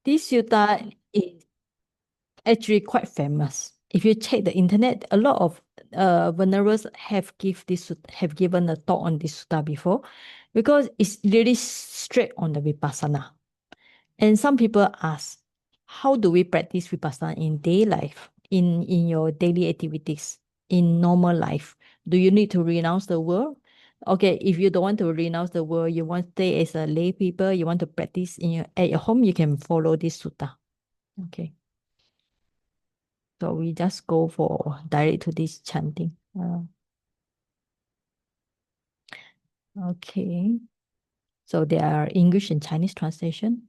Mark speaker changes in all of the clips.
Speaker 1: This sutta is actually quite famous. If you check the internet, a lot of venerables have given a talk on this sutta before, because it's really straight on the vipassana. And some people ask, how do we practice vipassana in day life, in your daily activities, in normal life? Do you need to renounce the world? Okay, if you don't want to renounce the world, you want to stay as a lay people, you want to practice at your home, you can follow this sutta. Okay. So we just go for direct to this chanting. Okay. So there are English and Chinese translation.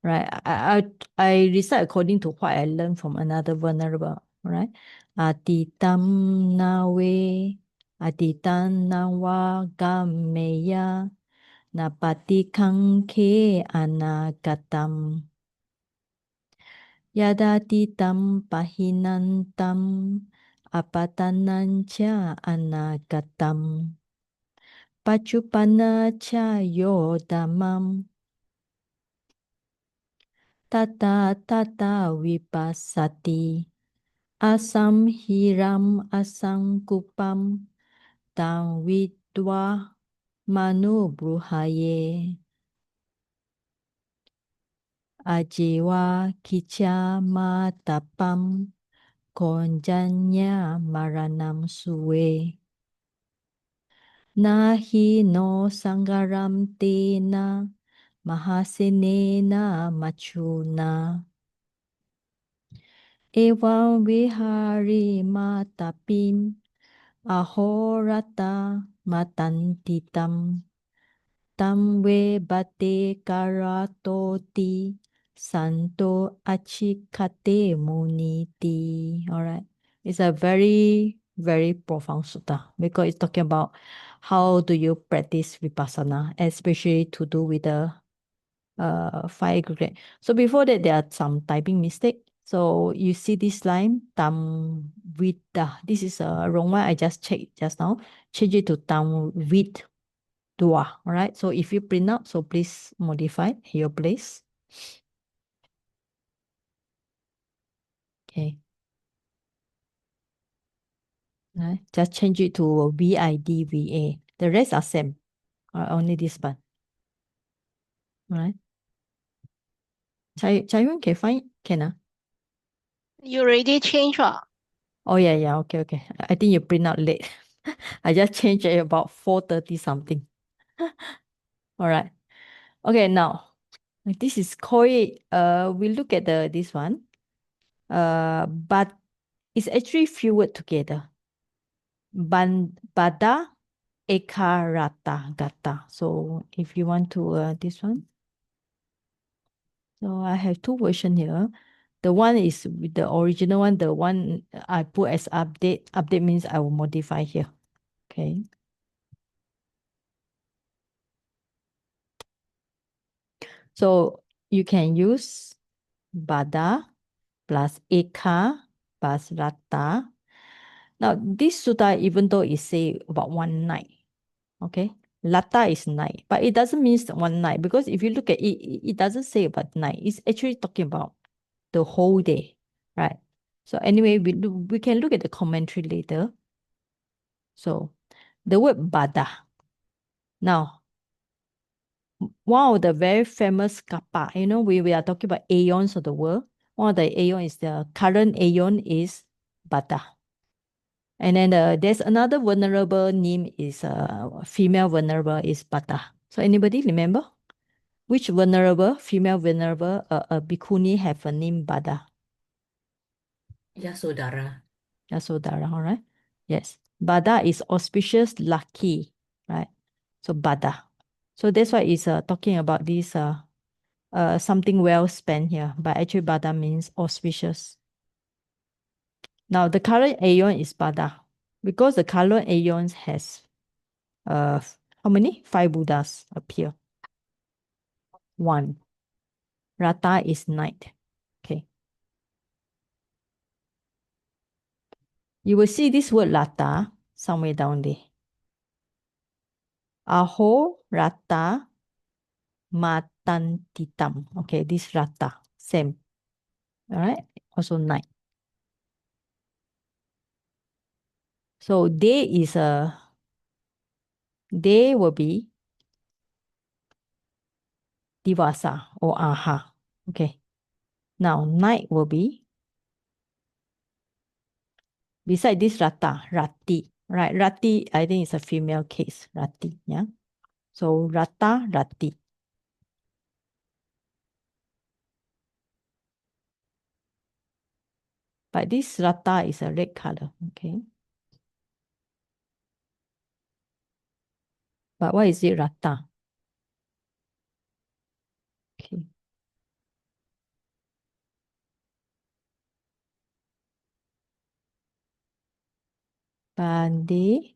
Speaker 1: Right. I recite according to what I learned from another venerable. Right. Atītaṃ nāve, Atītaṃ nānvāgameyya, Nappatikaṅkhe anāgataṃ. Yadatītaṃ pahīnaṃ Appattañca anāgataṃ. Paccuppannañca yo dhammaṃ. Tattha vipassati. Asaṃhīraṃ asaṅkuppaṃ. Tam vidvā manubrūhaye. Ajjeva kiccamātappaṃ. Konjanya maranam suve. Nahi no sangaram tena mahasenena machuna. Evam vihari matapim ahorata matantitam. Tam ve Bhaddekaratoti santo achikate muniti. All right. It's a very, very profound sutta, because it's talking about how do you practice vipassana, especially to do with the five aggregate. So before that, there are some typing mistake. So you see this line, tam vidda. This is a wrong one. I just checked just now. Change it to tam vidvā. All right. So if you print out, so please modify your place. Okay. Right. Just change it to vidvā. The rest are same. Only this part. Right. Chai Yun can find can.
Speaker 2: You already changed what?
Speaker 1: Oh yeah. Okay. I think you print out late. I just changed it about 4:30 something. All right. Okay, now this is called we look at this one. But it's actually few words together. Bhaddekaratta gāthā. So if you want to this one. So I have two versions here. The one is with the original one. The one I put as update. Update means I will modify here. Okay. So you can use Bhaddha plus Eka plus Ratta. Now, this sutta, even though it say about one night, okay, Latta is night, but it doesn't mean one night, because if you look at it, it doesn't say about night. It's actually talking about the whole day, right? So anyway, we can look at the commentary later. So the word Bhaddha. Now, one of the very famous kappa, we are talking about aeons of the world. One of the aeon is the current aeon is Bhaddha. And then there's another venerable name is female venerable is Bhaddha. So anybody remember which venerable, female venerable, bhikkhuni have a name Bhaddha?
Speaker 3: Yasodhara.
Speaker 1: Yasodhara, all right? Yes. Bhaddha is auspicious, lucky, right? So Bhaddha. So that's why it's talking about this something well spent here. But actually Bhaddha means auspicious. Now the current aeon is Bhaddha. Because the current aeons has how many? 5 Buddhas appear. 1. Ratta is night. Okay. You will see this word Ratta somewhere down there. Aho Ratta Matantitam. Okay, this Ratta. Same. All right. Also night. So day will be divasa or aha. Okay. Now night will be beside this rati. Right. Rati, I think it's a female case. Rati. Yeah. So rati. But this rata is a red color. Okay. But why is it rata? Okay. Bade,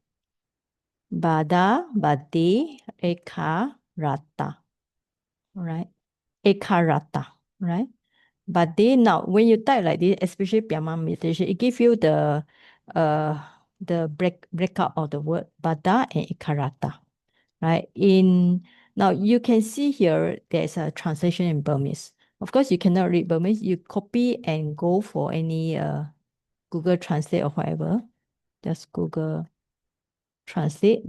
Speaker 1: bade, eka, rata. Right? Eka rata. Right? Bade, now when you type like this, especially Piyama meditation, it gives you the breakout of the word bada and ekarata. Right? Now you can see here there's a translation in Burmese. Of course, you cannot read Burmese. You copy and go for any Google Translate or whatever. Just Google Translate.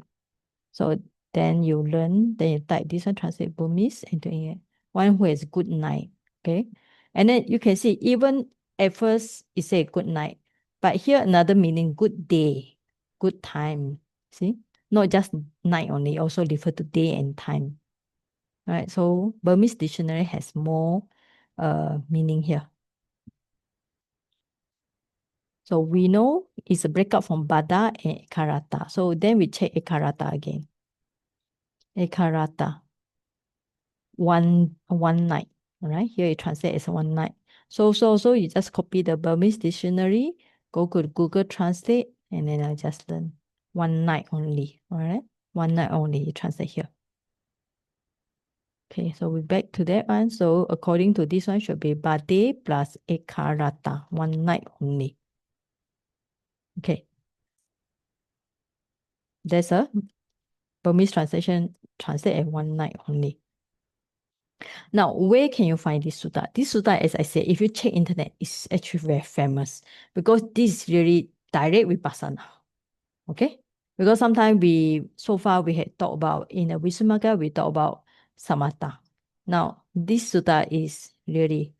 Speaker 1: So then you learn, then you type this one, translate Burmese into English. One who is good night. Okay. And then you can see even at first it say good night. But here another meaning, good day, good time. See? Not just night only, also refer to day and time. Right? So Burmese dictionary has more meaning here. So we know it's a breakup from Bada and Ekarata. So then we check Ekarata again. Ekarata. One night. All right. Here it translates as one night. So you just copy the Burmese dictionary, go to Google Translate, and then I just learn one night only. All right. One night only, you translate here. Okay, so we're back to that one. So according to this one, should be Bade plus Ekarata, one night only. Okay. There's a Burmese translation, translate as one night only. Now, where can you find this sutta? This sutta, as I said, if you check internet, it's actually very famous because this is really direct vipassana. Okay? Because sometimes so far we had talked about, in the Visuddhimagga, we talked about samatha. Now, this sutta is really,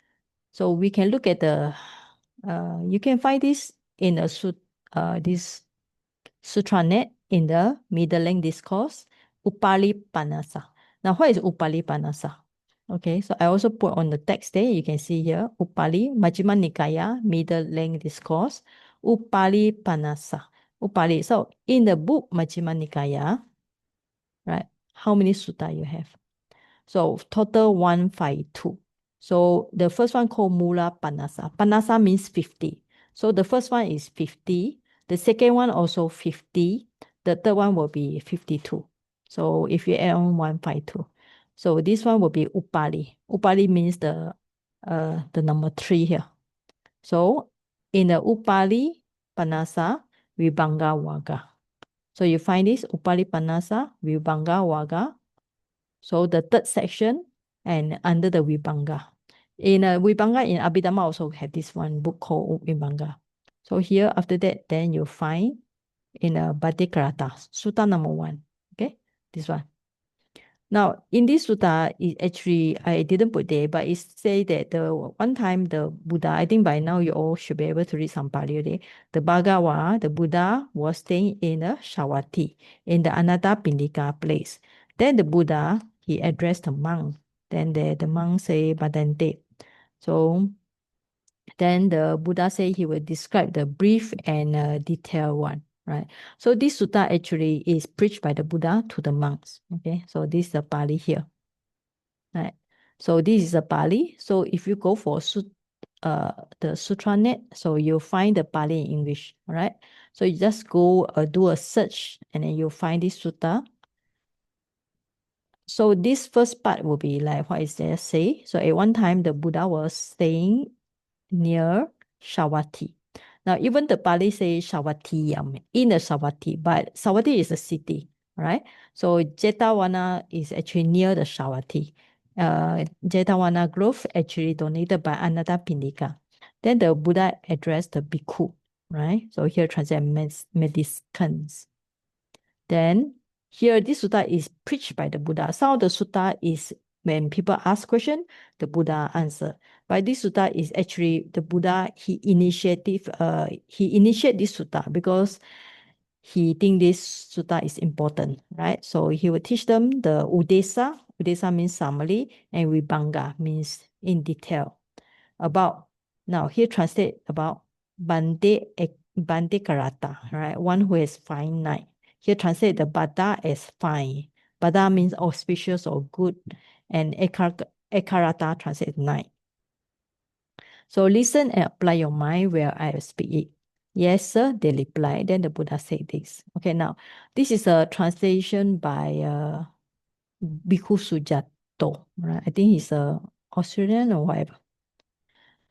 Speaker 1: so we can look at you can find this in this sutranet in the middle length discourse, Upalipanasa. Now, what is Upalipanasa? Okay, so I also put on the text there. You can see here, Upali, Majjhima Nikaya, middle length discourse, Upalipanasa. Upali. So in the book Majjhima Nikaya, right, how many sutta you have? So total 152. So the first one called Mula Panasa. Panasa means 50. So the first one is 50. The second one also 50. The third one will be 52. So if you add on 152. So this one will be Upali. Upali means the number 3 here. So in the Upali Panasa, Vibhanga Vaga. So you find this Upali Panasa, Vibhanga Vaga. So the third section and under the Vibhanga. In Vibhanga, in Abhidhamma also have this one book called Vibhanga. So here after that, then you find in Bhaddekaratta, Sutta number 1. Okay, this one. Now, in this sutta, it actually, I didn't put there, but it say that the one time the Buddha, I think by now you all should be able to read some Pali already. The Bhagawa, the Buddha was staying in a Shawati, in the Anathapindika place. Then the Buddha, he addressed the monk. Then the monk say, Bhadante. So then the Buddha say he will describe the brief and detailed one. Right. So this sutta actually is preached by the Buddha to the monks. Okay. So this is the Pali here. Right. So this is a Pali. So if you go for the Sutranet, so you'll find the Pali in English. All right. So you just go do a search and then you'll find this sutta. So this first part will be like what is there say. So at one time the Buddha was staying near Shawati. Now, even the Pali says Shawatiyam, in the Shawati, but Shawati is a city, right? So Jetavana is actually near the Shawati. Jetavana Grove, actually donated by Anathapindika. Then the Buddha addressed the bhikkhu, right? So here translate mendicants. Then here this sutta is preached by the Buddha. Some of the sutta is when people ask question, the Buddha answer. But this sutta is actually the Buddha, he initiate this sutta because he think this sutta is important, right? So he will teach them the udesa. Udesa means summary, and vibhanga means in detail. About, now here translate about Bhaddekaratta, right? One who has fine night. Here translate the Baddha as fine. Baddha means auspicious or good, and Ekarata translate night. So listen and apply your mind where I speak it. Yes, sir, they reply. Then the Buddha said this. Okay, now this is a translation by Bhikkhu Sujato, right? I think he's a Australian or whatever.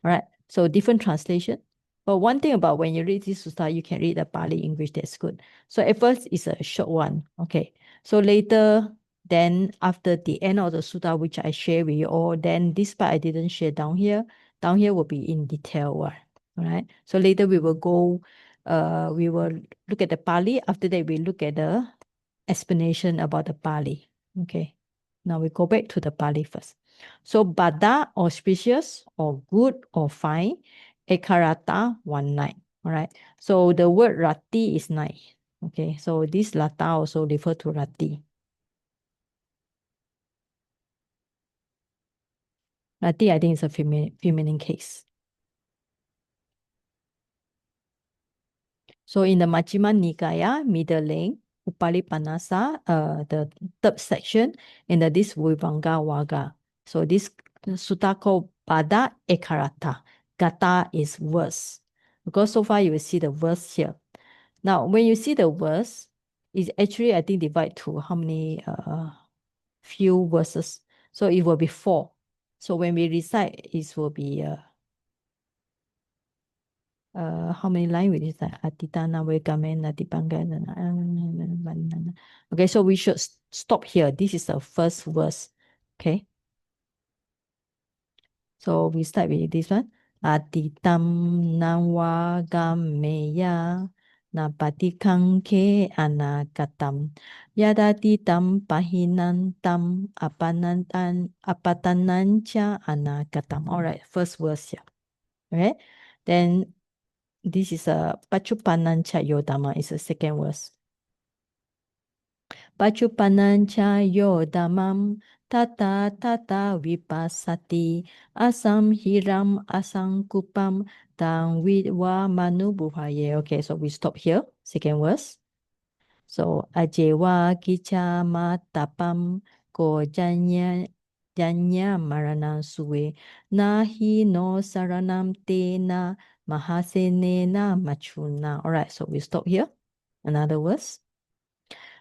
Speaker 1: All right, so different translation. But one thing about when you read this sutta, you can read the Pali English, that's good. So at first, it's a short one, okay? So later, then after the end of the sutta, which I share with you all, then this part I didn't share down here. Down here will be in detail one, all right? So later we will go, we will look at the Pali. After that, we look at the explanation about the Pali, okay? Now we go back to the Pali first. So Baddha, auspicious or good or fine. Ekarata, one night. All right. So the word rati is night. Okay. So this lata also refer to rati. Rati, I think, is a feminine case. So in the Majjhima Nikaya, middle length, Upalipanasa, the third section, in the this Vibhanga Vaga. So this sutta called Baddha Ekarata. Gāthā is verse. Because so far you will see the verse here. Now, when you see the verse, it's actually, I think, divide to how many few verses. So it will be 4. So when we recite, it will be how many lines we recite? Atītaṃ, nānvāgameyya, Nappatikaṅkhe. Okay, so we should stop here. This is the first verse. Okay. So we start with this one. Atītaṃ nānvāgameyya. Nappatikaṅkhe anāgataṃ. Yadatītaṃ pahīnaṃ Appattañca anāgataṃ. All right, first verse here. Okay, then this is a Paccuppannañca dhammaṃ is the second verse. Paccuppannañca dhammaṃ Tattha vipassati Asaṃhīraṃ asaṅkuppaṃ vidvā manubrūhaye. Okay, so we stop here. Second verse. So Ajjeva kiccamātappaṃ ko janya marana suve nahi no saranam tena mahasenena machuna. All right, so we stop here. Another verse.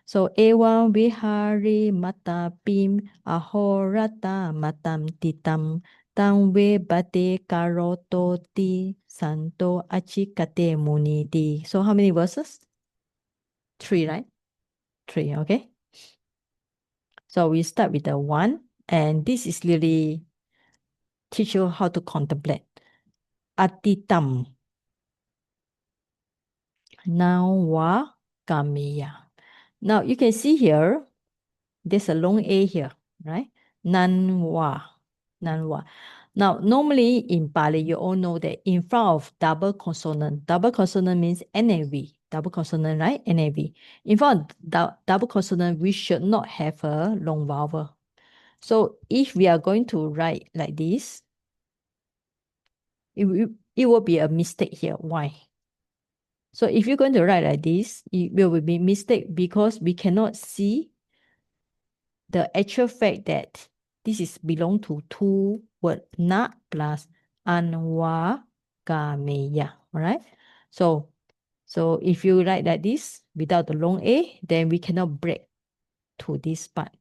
Speaker 1: So evam vihari matapim ahorata matam tam ve Bhaddekarottoti santo achikate muniti. So how many verses? 3, right? 3, okay? So we start with the 1, and this is really teach you how to contemplate. Atītaṃ nānvāgameyya. Now you can see here, there's a long A here, right? Nānvā. Now, normally in Pali, you all know that in front of double consonant means NAV. Double consonant, right? NAV. In front of double consonant, we should not have a long vowel. So if we are going to write like this, it will be a mistake here. Why? So if you're going to write like this, it will be a mistake because we cannot see the actual fact that this is belong to 2 words, na plus unreached. All right. So if you write like this without the long A, then we cannot break to this part.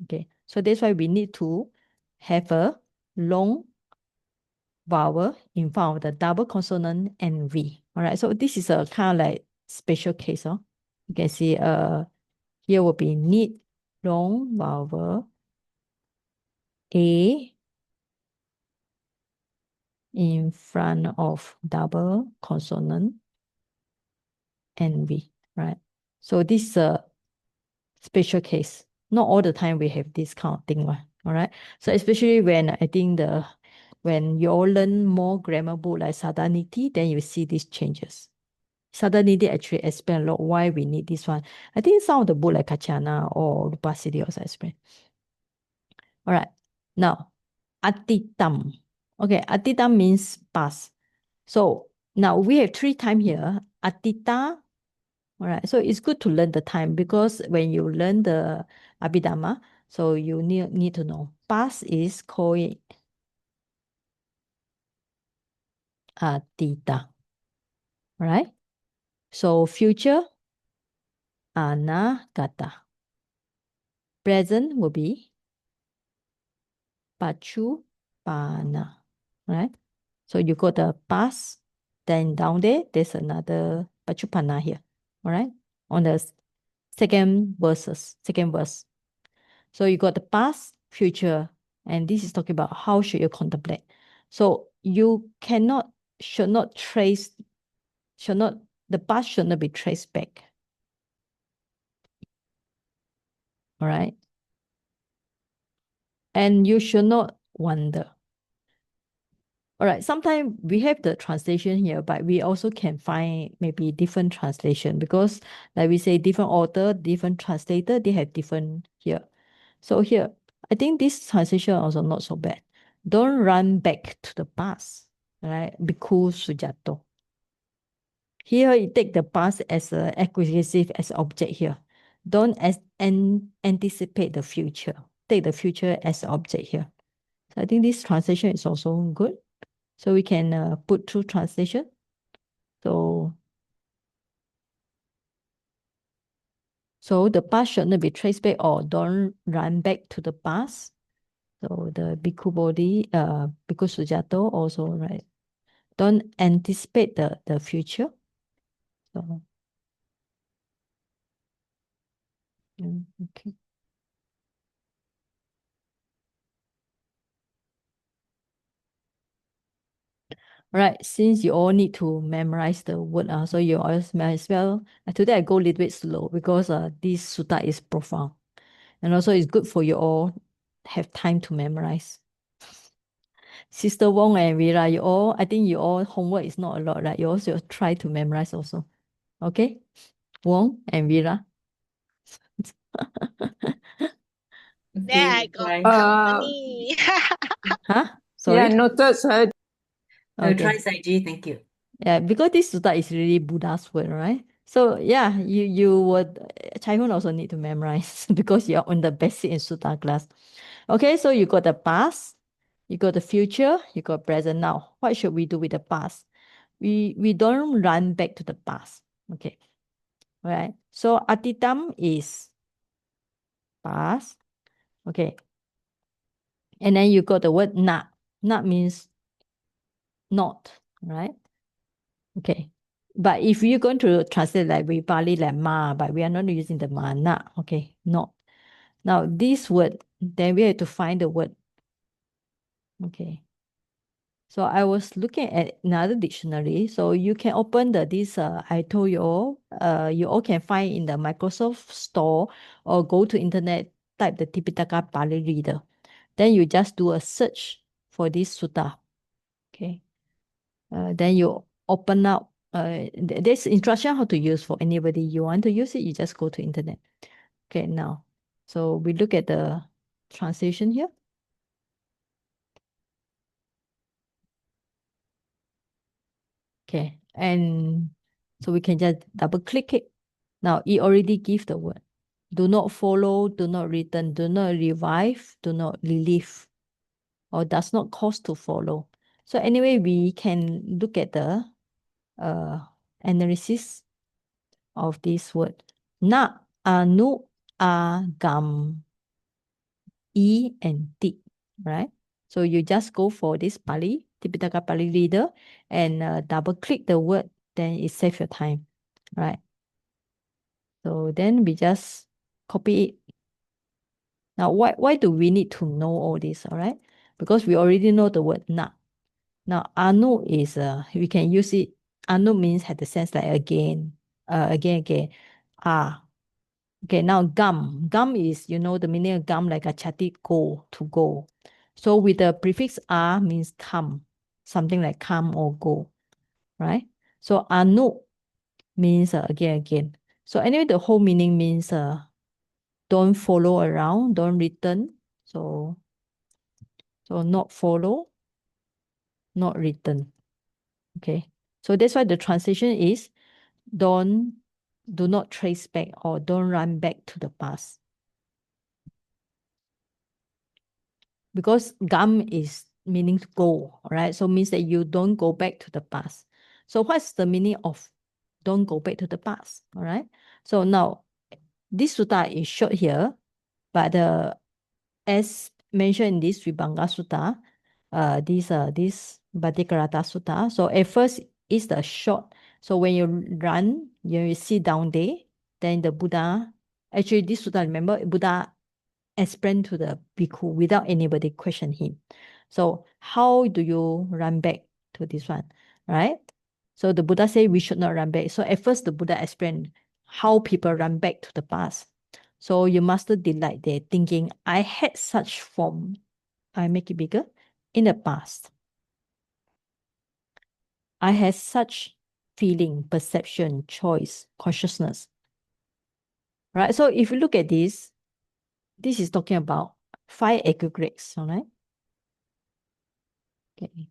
Speaker 1: Okay. So that's why we need to have a long vowel in front of the double consonant and V. All right. So this is a kind of like special case. Huh? You can see here will be need long vowel A in front of double consonant and V, right? So this is a special case. Not all the time we have this kind of thing, all right? So especially when I think when you all learn more grammar book like Sadaniti, then you see these changes. Sadaniti actually explain a lot why we need this one. I think some of the book like Kachana or vipassati also explain. All right. Now, Atītaṃ. Okay, Atītaṃ means past. So now we have 3 times here. Atita. All right. So it's good to learn the time because when you learn the Abhidhamma, so you need to know. Past is called Atita. All right. So future, anāgataṃ. Present will be Paccuppannañca. Right? So you got the past, then down there's another Paccuppannañca here. All right? On the second verse. So you got the past, future, and this is talking about how should you contemplate. So you the past should not be traced back. All right? And you should not wonder. All right, sometimes we have the translation here, but we also can find maybe different translation because like we say different author, different translator, they have different here. So here, I think this translation also not so bad. Don't run back to the past, right? Bhikkhu Sujato. Here, you take the past as an acquisitive as object here. Don't anticipate the future. Take the future as object here. So I think this translation is also good. So we can put through translation. So the past should not be traced back or don't run back to the past. So the Bhikkhu Bodhi, Bhikkhu Sujato also, right? Don't anticipate the future. So, okay. Right, since you all need to memorize the word, so you always might as well. Today I go a little bit slow because this sutta is profound. And also it's good for you all have time to memorize. Sister Wong and Vera, I think you all homework is not a lot, right? You also try to memorize also. Okay? Wong and Vera.
Speaker 2: Then I
Speaker 3: Okay,
Speaker 2: got
Speaker 3: try.
Speaker 2: company.
Speaker 1: Huh?
Speaker 4: Yeah,
Speaker 1: Sorry?
Speaker 4: noted, sir.
Speaker 3: No,
Speaker 1: Okay.
Speaker 3: try Saiji, thank you.
Speaker 1: Yeah, because this sutta is really Buddha's word, right? So yeah, you would Chai-Hun also need to memorize because you're on the basic in sutta class. Okay, so you got the past, you got the future, you got present. Now, what should we do with the past? We don't run back to the past. Okay. All right. So Atītaṃ is past. Okay. And then you got the word na. Na means not, right? Okay. But if you're going to translate like we Pali like ma, but we are not using the ma, na. Okay, not. Now this word, then we have to find the word. Okay. So I was looking at another dictionary. So you can open this I told you all can find in the Microsoft Store or go to internet, type the Tipitaka Pali Reader. Then you just do a search for this sutta. Okay. Then you open up. There's instruction how to use for anybody. You want to use it, you just go to internet. Okay, now. So we look at the translation here. Okay, and so we can just double click it. Now it already give the word. Do not follow, do not return, do not revive, do not relieve, or does not cause to follow. So anyway, we can look at the analysis of this word. Na anāgataṃ, E and T, right? So you just go for this Pali, Tipitaka Pali Reader, and double click the word, then it saves your time, right? So then we just copy it Now, why do we need to know all this, all right? Because we already know the word na. Now, anu is, we can use it, anu means had the sense like again. Okay, now gam. Gam is, you know, the meaning of gam like a chati, go, to go. So with the prefix a means come, something like come or go, right? So anu means again. So anyway, the whole meaning means don't follow around, don't return. So not follow, not return. Okay. So that's why the translation is do not trace back or don't run back to the past. Because gam is meaning to go, all right? So means that you don't go back to the past. So what's the meaning of don't go back to the past, all right? So now, this sutta is short here, but as mentioned in this Vibhanga Sutta, this Bhaddekaratta Sutta. So at first, it's the short. So when you run, you sit down there, then the Buddha, actually this Sutta, remember, Buddha explained to the bhikkhu without anybody question him. So how do you run back to this one, right? So the Buddha said we should not run back. So at first, the Buddha explained how people run back to the past. So you must delight there, thinking, I had such form, I make it bigger, in the past. I had such feeling, perception, choice, consciousness. Right? So if you look at this is talking about 5 aggregates, all right? Okay.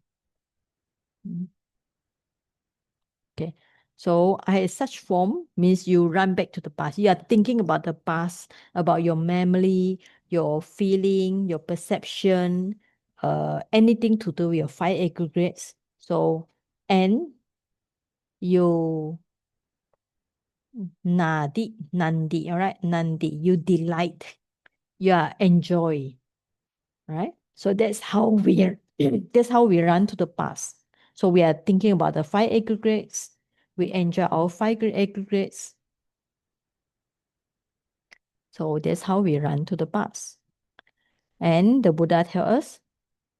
Speaker 1: Okay. So I had such form means you run back to the past. You are thinking about the past, about your memory, your feeling, your perception, anything to do with your 5 aggregates. So, and you nandi, all right? Nandi, you delight, you are enjoy, right? So that's how we run to the past. So we are thinking about the 5 aggregates. We enjoy our 5 aggregates. So that's how we run to the past. And the Buddha tells us,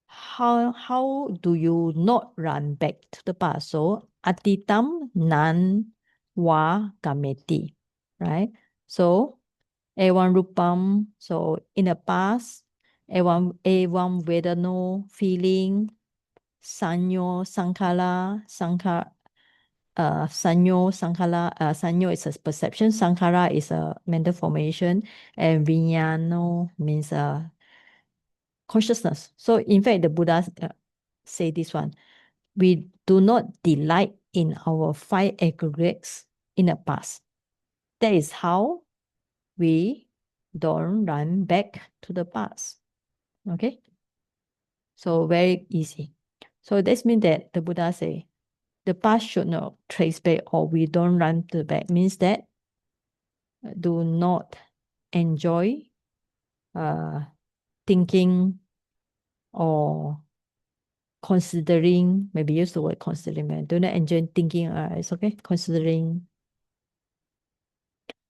Speaker 1: how do you not run back to the past? So, Atītaṃ nānvāgameyya, right? So, evam rupam, so in the past, evam vedano, feeling, sanyo, sanyo is a perception, sankhara is a mental formation, and vijnano means consciousness. So in fact, the Buddha say this one, we do not delight in our 5 aggregates in the past. That is how we don't run back to the past. Okay? So very easy. So this means that the Buddha say, the past should not trace back or we don't run to the back. Means that do not enjoy thinking or considering, maybe use the word considering, do not enjoy thinking, it's okay, considering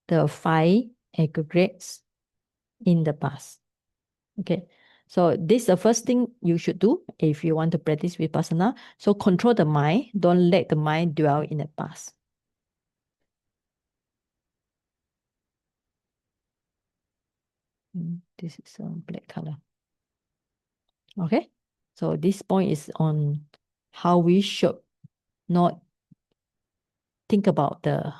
Speaker 1: the 5 aggregates in the past. Okay, so this is the first thing you should do if you want to practice vipassana. So control the mind, don't let the mind dwell in the past. This is a black color. Okay, so this point is on how we should not think about the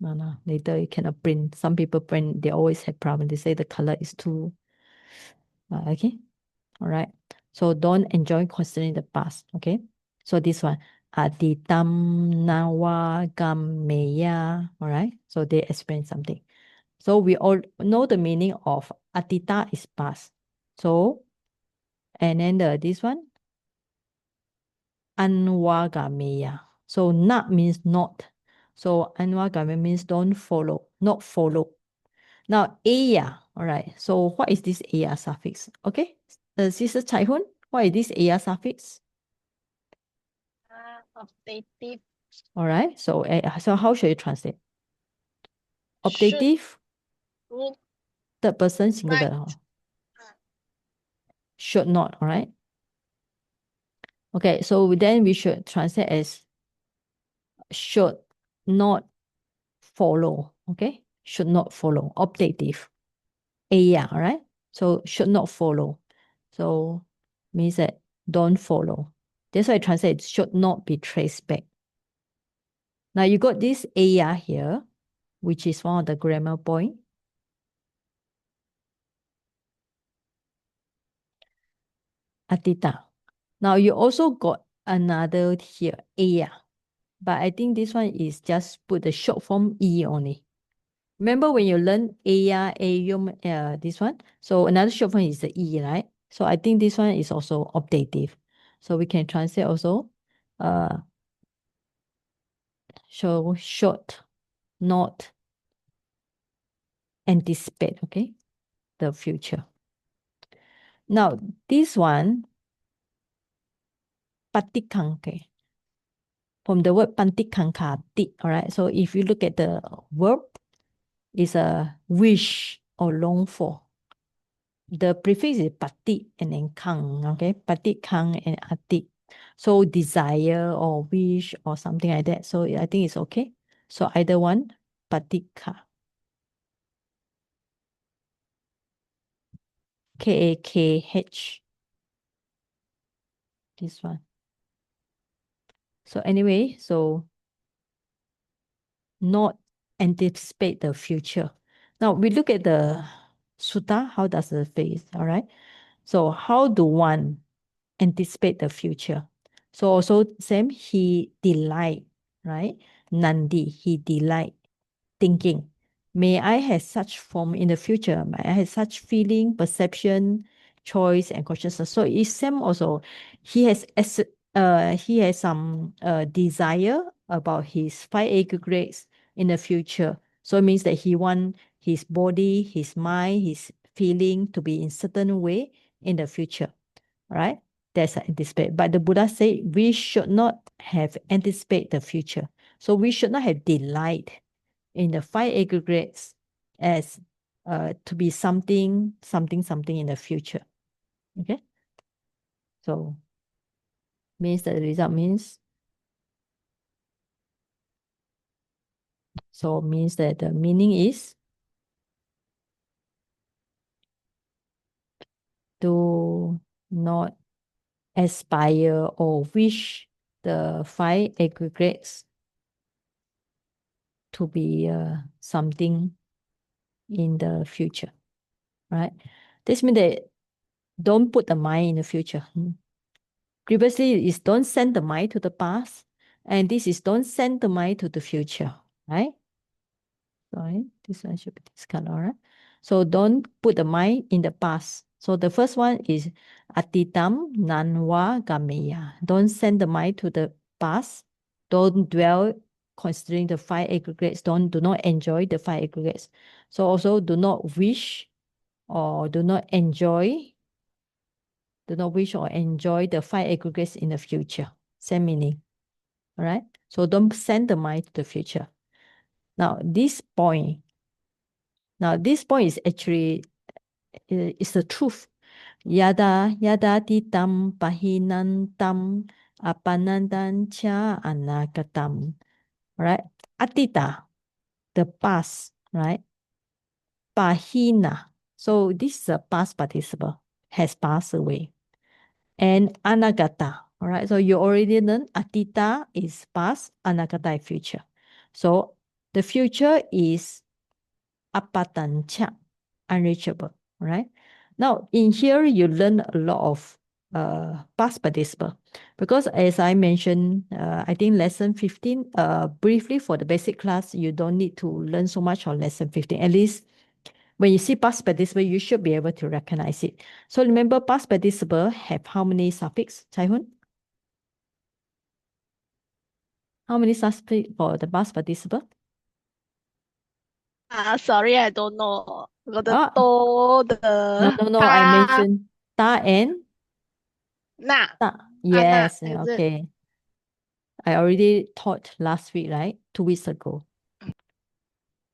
Speaker 1: no, later you cannot print. Some people print, they always have problem. They say the color is too okay. All right. So don't enjoy considering the past. Okay. So this one, Atītaṃ nānvāgameyya. All right. So they explain something. So we all know the meaning of Atita is past. So, and then this one, unreached. So not means not. So unreached means don't follow, not follow. Now, aya, all right. So what is this aya suffix? Okay. Sister Chai Hun, what is this aya suffix?
Speaker 2: Optative.
Speaker 1: All right. So how should you translate? Optative,
Speaker 2: Would
Speaker 1: third person singular.
Speaker 2: Might.
Speaker 1: Should not, all right? Okay, so then we should translate as should not follow, okay? Should not follow, optative. Ayya, all right? So should not follow. So means that don't follow. That's why I translate should not be traced back. Now you got this ayya here, which is one of the grammar point. Atītaṃ. Now you also got another here, ayya. But I think this one is just put the short form e only. Remember when you learn ayya, ayum, this one? So another short form is the e, right? So I think this one is also optative. So we can translate also, so short, not anticipate, okay, the future. Now this one, Paccuppannañca, from the word Paccuppannañca, all right? So if you look at the verb, it's a wish or long for. The prefix is pati and then kang, okay? Pati, kang, and ati. So desire or wish or something like that. So I think it's okay. So either one, patika. K-A-K-H. This one. So anyway, so not anticipate the future. Now we look at the sutta. How does it face? All right. So how do one anticipate the future? So also same, he delight, right? Nandi, he delight thinking. May I have such form in the future? May I have such feeling, perception, choice, and consciousness? So it's same also. He has some desire about his five aggregates in the future. So it means that he want his body, his mind, his feeling to be in certain way in the future, right? That's anticipate. But the Buddha said we should not have anticipate the future. So we should not have delight in the five aggregates as to be something in the future. Okay? So means that the result means, so means that the meaning is do not aspire or wish the five aggregates to be something in the future, right? This means that don't put the mind in the future. Previously is don't send the mind to the past, and this is don't send the mind to the future, right? Sorry, this one should be this color, right? So don't put the mind in the past. So the first one is Atītaṃ nānvāgameyya. Don't send the mind to the past. Don't dwell considering the five aggregates. Do not enjoy the five aggregates. So also do not wish or do not enjoy the five aggregates in the future. Same meaning. All right. So don't send the mind to the future. Now this point is actually is the truth. Yadatītaṃ pahīnaṃ Appattañca anāgataṃ. Right? Atītaṃ, the past, right? Pahīnaṃ. So this is a past participle, has passed away. And anāgataṃ. All right. So you already learned Atītaṃ is past, anāgataṃ is future. So the future is Appattañca, unreachable, right? Now, in here, you learn a lot of past participle. Because as I mentioned, I think lesson 15, briefly for the basic class, you don't need to learn so much on lesson 15. At least when you see past participle, you should be able to recognize it. So remember, past participle have how many suffix, Chai-Hun? How many suffix for the past participle?
Speaker 2: Sorry, I don't know. Got the
Speaker 1: Ah.
Speaker 2: to,
Speaker 1: No, I mentioned ta and
Speaker 2: na.
Speaker 1: ta. Yes,
Speaker 2: Is it?
Speaker 1: okay. I already taught last week, right? 2 weeks ago.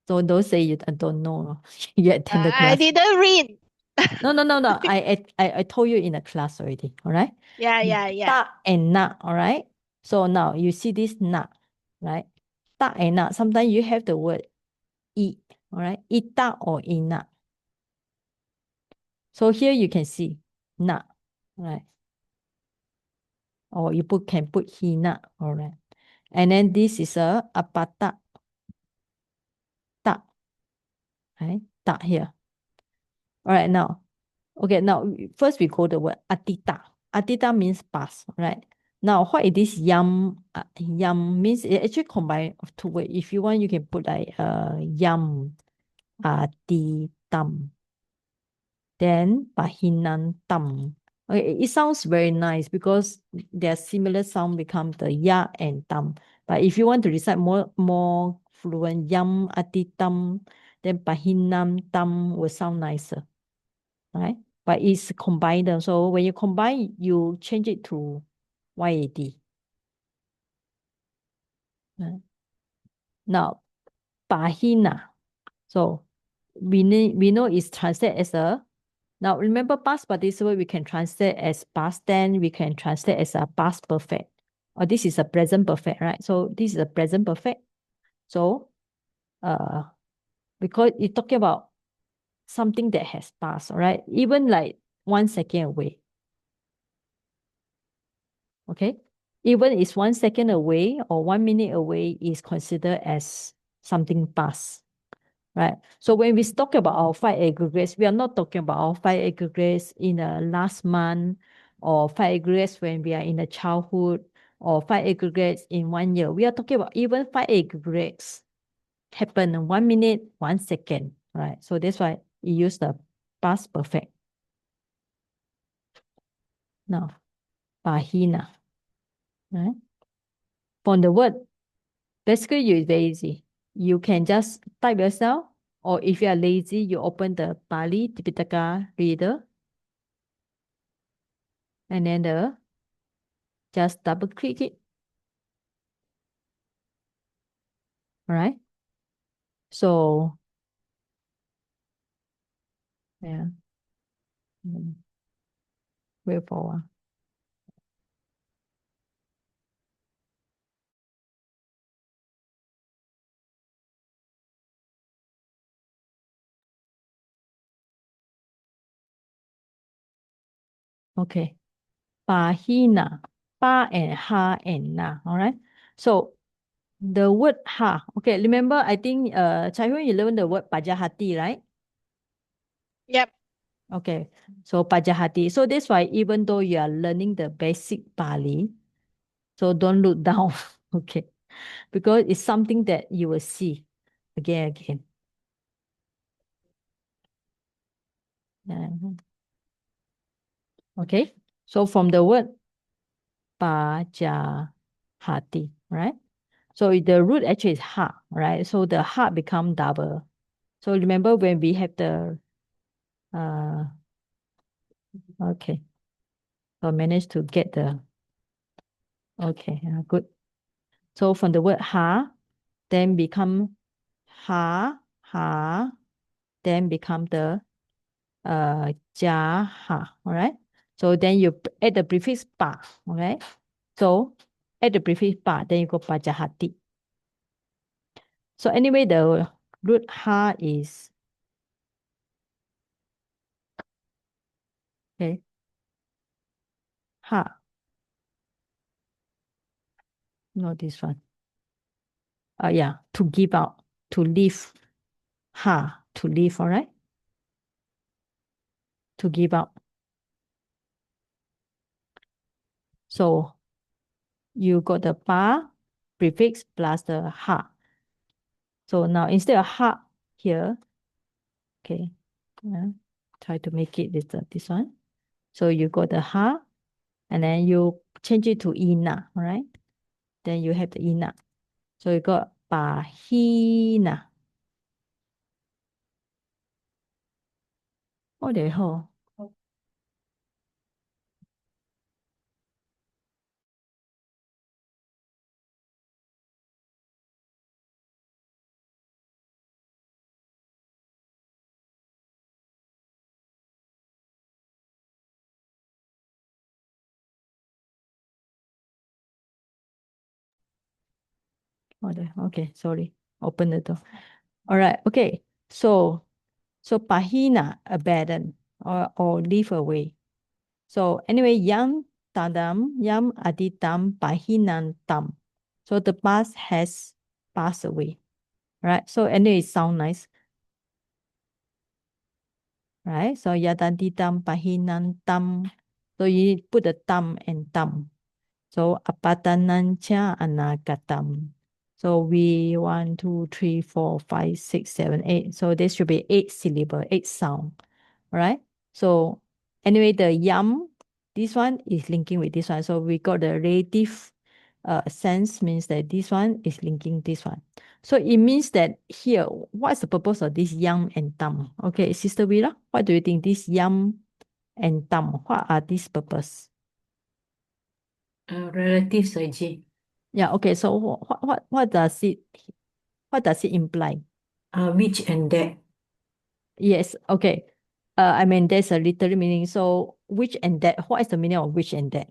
Speaker 1: So don't say you don't know. You attend the
Speaker 2: I
Speaker 1: class.
Speaker 2: didn't read.
Speaker 1: No. I told you in the class already. All right.
Speaker 2: Yeah.
Speaker 1: Ta and na. All right. So now you see this na, right? Ta and na. Sometimes you have the word I. All right. Ita or ina. So here you can see na. Right. Or you can put hina. All right. And then this is a apata. Ta. Right. Ta here. All right. Now. Okay. Now first we go the word Atītaṃ. Atītaṃ means past. Right. Now what is this yam? Yam means it actually combine of two words. If you want, you can put like yam Atītaṃ. Then pahīnaṃ. Okay, it sounds very nice because their similar sound become the ya and tam. But if you want to recite more fluent, yam Atītaṃ, then pahīnaṃ tam will sound nicer, right? But it's combined. So when you combine, you change it to YAD. Right? Now, pahīnaṃ. So we know it's translated as a. Now remember past participle we can translate as past tense, we can translate as a past perfect. Or this is a present perfect, right? So this is a present perfect. So because it's talking about something that has passed, right? Even like 1 second away. Okay? Even it's 1 second away or 1 minute away is considered as something past. Right. So when we talk about our 5 aggregates, we are not talking about our 5 aggregates in the last month or 5 aggregates when we are in the childhood or 5 aggregates in 1 year. We are talking about even 5 aggregates happen in 1 minute, 1 second. Right. So that's why you use the past perfect. Now, pahīnaṃ. Right. From the word, basically it's very easy. You can just type yourself, or if you are lazy, you open the Pali Tipitaka reader. And then just double click it. All right. So yeah. Wait for a while. Okay. Pahīnaṃ. Pa and ha and na. All right. So the word ha. Okay. Remember, I think Chai-Huen, you learned the word pajahati, right?
Speaker 2: Yep.
Speaker 1: Okay. So pajahati. So that's why even though you are learning the basic Pali, so don't look down. Okay. Because it's something that you will see again. Yeah. Okay. So from the word pajahati, right? So the root actually is ha, right? So the ha become double. So remember when we have the okay. So I managed to get the okay, good. So from the word ha, then become ha, then become the jaha, all right? So then you add the prefix pa, all right? So add the prefix pa, then you go pajahati. So anyway, the root ha is okay. Ha. No, this one. Yeah, to give out, to leave. Ha, to leave, all right? To give out. So you got the pa prefix plus the ha. So now instead of ha here, okay, try to make it this one. So you got the ha, and then you change it to ina, all right? Then you have the ina. So you got pahīnaṃ. What the hell? Oh, okay, sorry. Open the door. All right, okay. So pahīnaṃ, abandon or leave away. So anyway, yam tadam, yam atītaṃ, pahīnaṃ. So the past has passed away. Right? So anyway, it sounds nice. Right? So Yadatītaṃ, pahīnaṃ. So you put the tam and tam. So Appattañca, anāgataṃ. So we 1, 2, 3, 4, 5, 6, 7, 8. So there should be 8 syllable, 8 sound. All right. So anyway, the yam, this one is linking with this one. So we got the relative sense means that this one is linking this one. So it means that here, what's the purpose of this yam and tam? Okay, Sister Vira, what do you think? This yam and tam, what are these purpose?
Speaker 3: Relative, Saji.
Speaker 1: Yeah, okay. So what does it imply?
Speaker 3: Which and that.
Speaker 1: Yes, okay. I mean there's a literal meaning. So which and that, what is the meaning of which and that?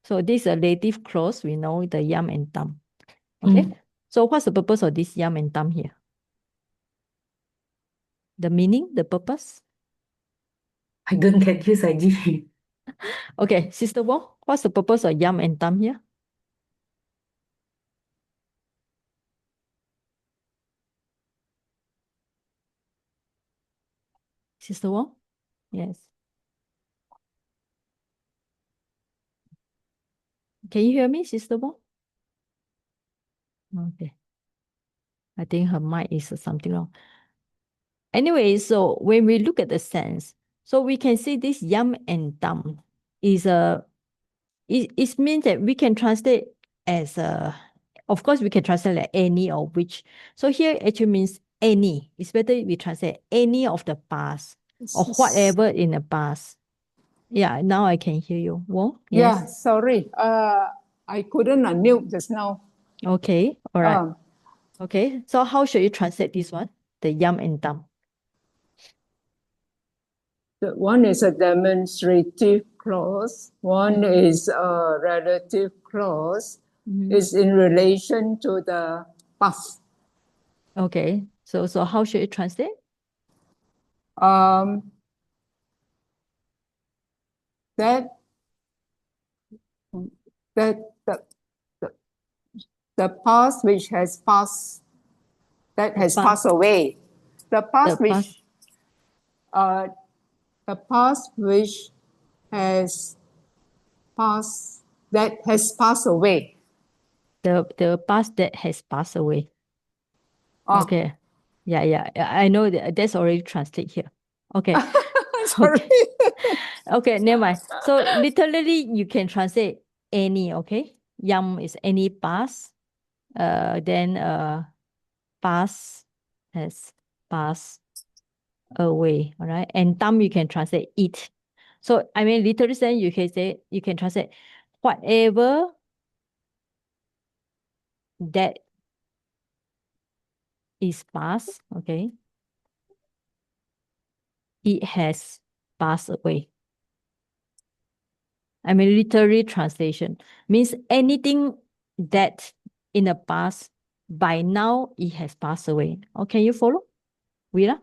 Speaker 1: So this is a relative clause, we know the yam and tam. Okay. So what's the purpose of this yam and tam here? The meaning, the purpose?
Speaker 3: I don't get you, Saji.
Speaker 1: Okay, Sister Wong, what's the purpose of yam and tam here? Sister Wong? Yes. Can you hear me, Sister Wong? Okay. I think her mic is something wrong. Anyway, so when we look at the sense, so we can see this yam and tam is it means that we can translate as of course we can translate like any or which. So here actually means any. It's better if we translate any of the past or whatever in the past. Yeah, now I can hear you. Wong?
Speaker 4: Yeah,
Speaker 1: Yes.
Speaker 4: sorry. I couldn't unmute just now.
Speaker 1: Okay, all right. Okay, so how should you translate this one? The yam and tam.
Speaker 4: The one is a demonstrative clause. One is a relative clause. It's in relation to the past.
Speaker 1: Okay, so how should you translate?
Speaker 4: The past which has passed, that has passed away. The past which has passed, that has passed away.
Speaker 1: The past that has passed away. Okay. Yeah. I know that's already translated here. Okay.
Speaker 4: Sorry.
Speaker 1: Okay, never mind. So literally you can translate any, okay? Yam is any past. Then past has passed away, all right? And tam you can translate it. So I mean literally then you can translate whatever that is past, okay? It has passed away. I mean, literary translation means anything that in the past, by now it has passed away. Oh, can you follow, Vira?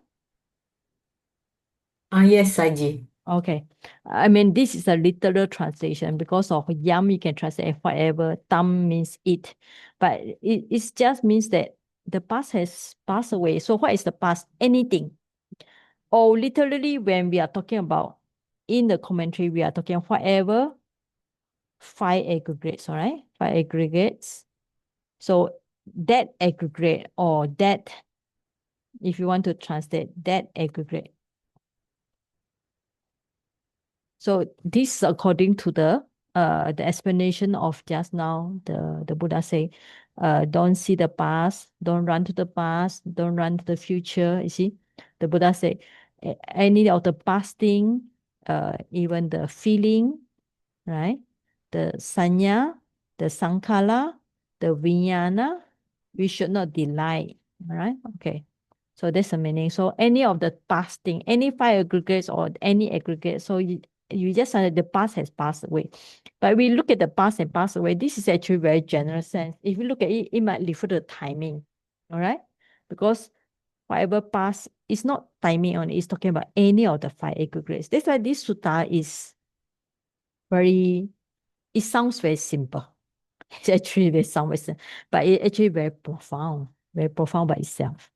Speaker 3: Yes, Saji.
Speaker 1: Okay. I mean, this is a literal translation because of yam, you can translate whatever. Tam means it. But it just means that the past has passed away. So what is the past? Anything. Or literally when we are talking about, in the commentary, we are talking whatever 5 aggregates, all right? 5 aggregates. So that aggregate or that, if you want to translate that aggregate. So this is according to the explanation of just now, the Buddha say, don't see the past, don't run to the past, don't run to the future. You see, the Buddha say, any of the past thing, even the feeling, right? The sanya, the sankala, the vijnana, we should not delight. All right? Okay. So that's the meaning. So any of the past thing, any 5 aggregates or any aggregate, so you just understand the past has passed away. But we look at the past and passed away. This is actually very general sense. If you look at it, it might refer to the timing. All right? Because whatever past is not timing only, it's talking about any of the 5 aggregates. That's why this sutta is it sounds very simple. It's actually very simple, but it's actually very profound by itself.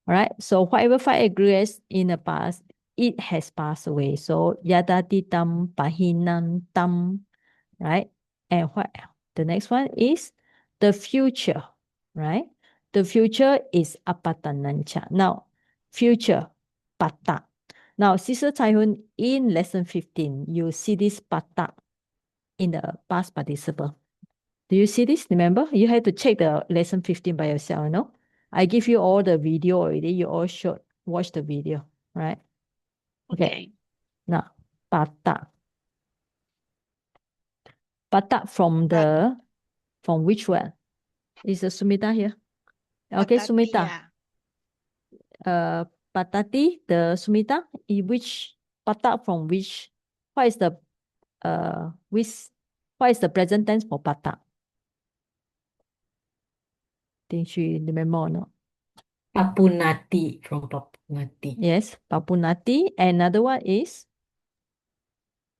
Speaker 1: All right, so whatever 5 aggregates in the past, it has passed away. So Yadatītaṃ, pahīnaṃ, right? And what the next one is the future, right? The future is Appattañca. Now, future, Patta. Now, Sister Taihun, in lesson 15, you see this Patta in the past participle. Do you see this? Remember, you have to check the lesson 15 by yourself, you know? I give you all the video already. You all should watch the video, right? Okay. Now, Patta. Patta from which word? Is the Sumita here? Okay, Sumita. Patati, the Sumita, which Patta from which? What is the present tense for Patta? Think she remember or not?
Speaker 3: Papunati, from Papunati.
Speaker 1: Yes, Papunati. Another one is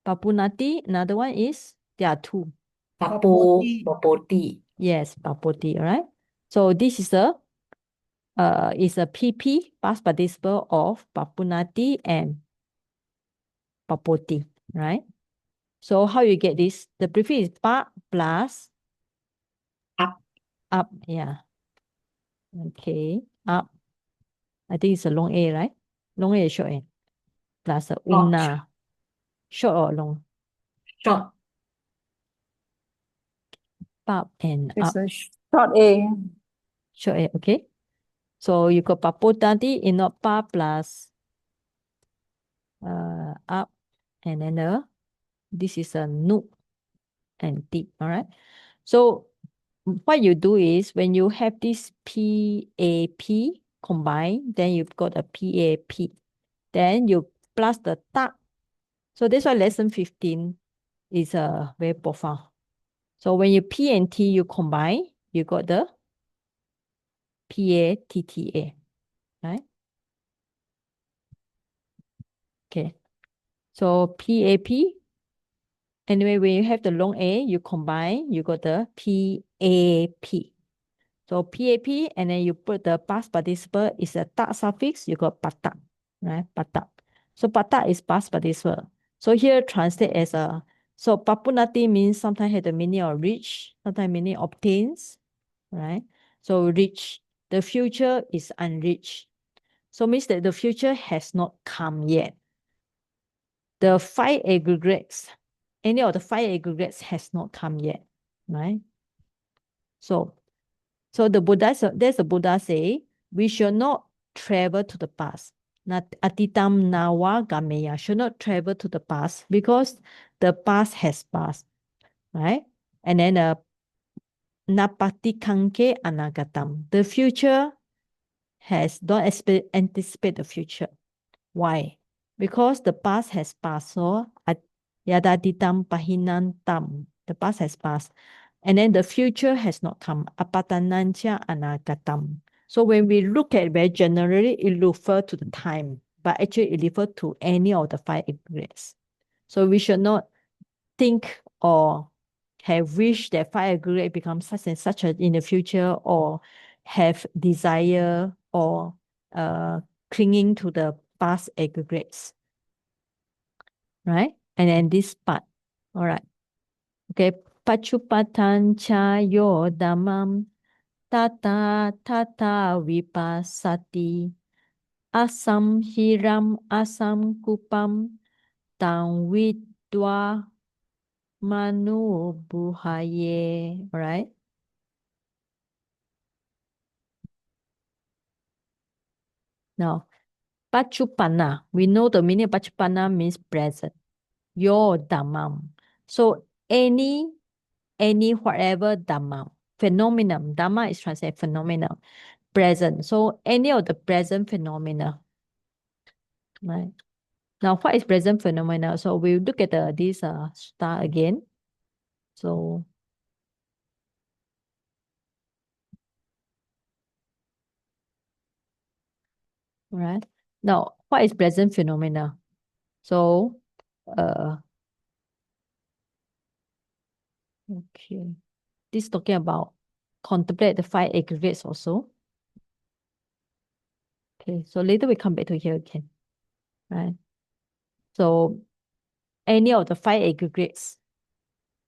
Speaker 1: Papunati. Another one is there are 2.
Speaker 3: Papoti.
Speaker 1: Yes, Papoti. All right. So this is a PP, past participle of Papunati and Papoti, right? So how you get this? The prefix is pa plus up, yeah. Okay, up. I think it's a long A, right? Long A is short A. Plus a una. Short or long?
Speaker 3: Short.
Speaker 1: Pap and
Speaker 4: It's
Speaker 1: up.
Speaker 4: a short A.
Speaker 1: Short A, okay. So you got Papotati in not pa plus up, and then this is a nu and ti, all right? So what you do is when you have this PAP combined, then you've got a PAP. Then you plus the ta. So that's why lesson 15 is very profound. So when you P and T, you combine, you got the PATTA, right? Okay. So PAP. Anyway, when you have the long A, you combine, you got the PAP. So PAP, and then you put the past participle is a ta suffix, you got patta, right? Patta. So patta is past participle. So here translate as so papunati means sometimes have the meaning of reach, sometimes meaning obtains, right? So reach. The future is unreached. So means that the future has not come yet. The 5 aggregates, any of the 5 aggregates has not come yet, right? So the Buddha, there's the Buddha say, we should not travel to the past. Atītaṃ nānvāgameyya, should not travel to the past because the past has passed, right? And then Nappatikaṅkhe anāgataṃ, the future don't anticipate the future. Why? Because the past has passed. So Yadatītaṃ pahīnaṃ, the past has passed. And then the future has not come. Appattañca anāgataṃ. So when we look at it very generally, it refers to the time, but actually it refers to any of the 5 aggregates. So we should not think or have wished that 5 aggregate become such and such in the future, or have desire or clinging to the past aggregates. Right? And then this part. All right. Okay. Paccuppannañca yo dhammaṃ Tattha vipassati Asaṃhīraṃ asaṅkuppaṃ taṃ vidvā manubrūhaye. All right. Now, Paccuppanna, we know the meaning of Paccuppanna means present. Yo dhammaṃ. So any whatever dhammaṃ, phenomenon. Dhamma is translated phenomenon, present. So any of the present phenomena, right? Now, what is present phenomena? So we'll look at this sutta again. So right now, what is present phenomena? So okay, this is talking about contemplate the five aggregates also. Okay, so later we come back to here again, right? So any of the five aggregates,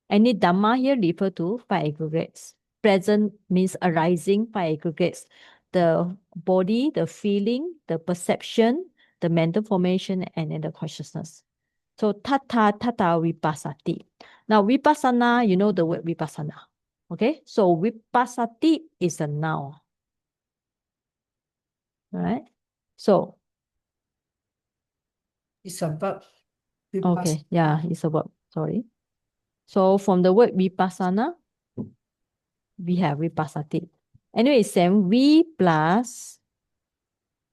Speaker 1: any dhamma here refer to five aggregates. Present means arising five aggregates. The body, the feeling, the perception, the mental formation, and then the consciousness. So tattha vipassati. Now vipassana, you know the word vipassana. Okay, so vipassati is a noun. Right? So
Speaker 3: It's a verb.
Speaker 1: okay, yeah, it's a verb. Sorry. So from the word vipassana, we have vipassati. Anyway, same vi plus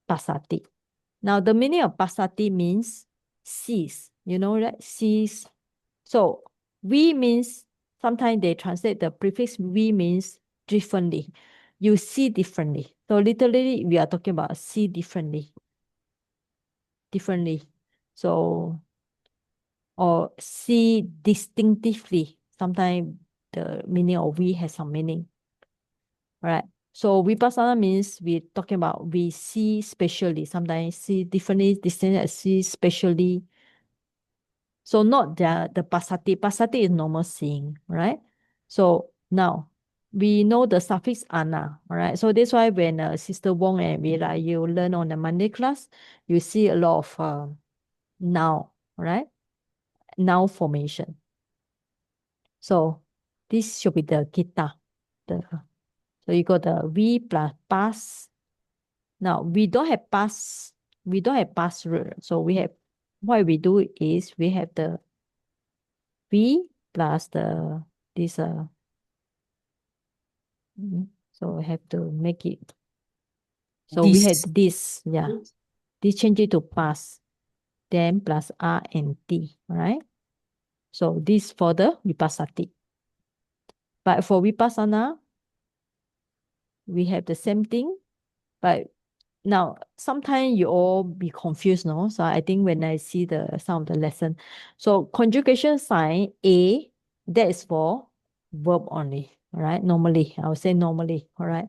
Speaker 1: passati. Now the meaning of passati means sees. You know that? Sees. So vi means, sometimes they translate the prefix vi means differently. You see differently. So literally we are talking about see differently. Differently. So or see distinctively. Sometimes the meaning of we has some meaning. Right? So vipassana means we're talking about we see spatially. Sometimes see differently, distinctly, see spatially. So not the passati. Passati is normal seeing, right? So now we know the suffix ana, right? So that's why when Sister Wong and Mira, you learn on the Monday class, you see a lot of noun, right? Noun formation. So this should be the gita. So you got the V plus pass. Now we don't have pass. We don't have pass root. So we have, what we do is we have the V plus this so I have to make it. So we had this, yeah. This change it to pass. Then plus R and T, right? So this for the vipassati. But for vipassana, we have the same thing, but now sometimes you all be confused, no? So I think when I see some of the lesson, so conjugation sign A, that is for verb only, right? Normally, I would say normally, all right?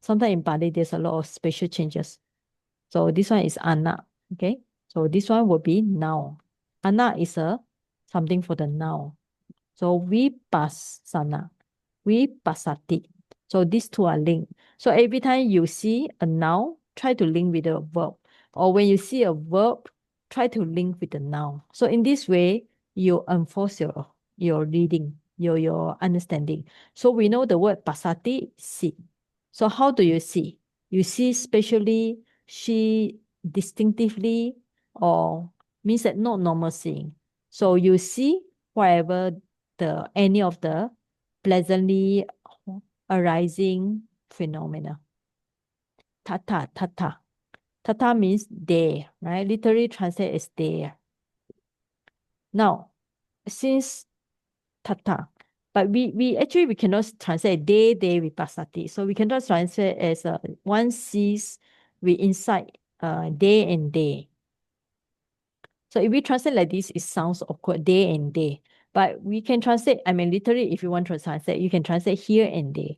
Speaker 1: Sometimes in Pali, there's a lot of special changes. So this one is ana, okay? So this one will be noun. Ana is something for the noun. So vipassana, vipassati. So these two are linked. So every time you see a noun, try to link with a verb. Or when you see a verb, try to link with the noun. So in this way, you enforce your reading, your understanding. So we know the word passati, see. So how do you see? You see spatially, see distinctively, or means that not normal seeing. So you see whatever any of the pleasantly arising phenomena. Tattha. Tattha means there, right? Literally translate as there. Now, since tattha, but we actually we cannot translate day vipassati. So we cannot translate as one sees with insight day and day. So if we translate like this, it sounds awkward, day and day. But we can translate, I mean, literally, if you want to translate, you can translate here and there.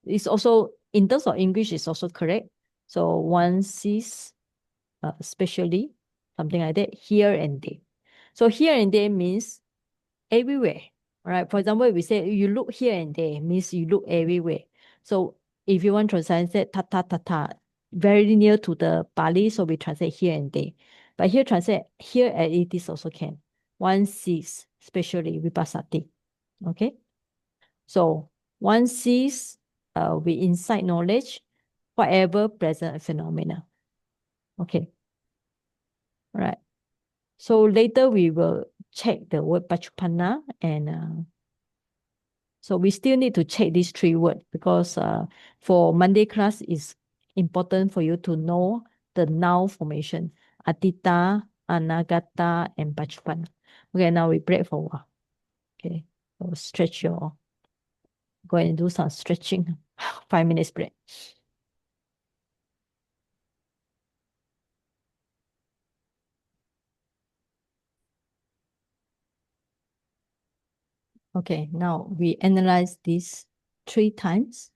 Speaker 1: It's also, in terms of English, it's also correct. So one sees, especially, something like that, here and there. So here and there means everywhere, right? For example, we say you look here and there, means you look everywhere. So if you want to translate tattha, very near to the Pali, so we translate here and there. But here translate here and it is also can. One sees, especially vipassati. Okay? So one sees with insight knowledge, whatever present phenomena. Okay. All right. So later we will check the word Paccuppannañca and so we still need to check these three words because for Monday class it's important for you to know the noun formation. Atītaṃ, anāgataṃ, and Paccuppannañca. Okay, now we break for a while. Okay, so stretch your, go and do some stretching. 5 minutes break. Okay, now we analyze this 3 times.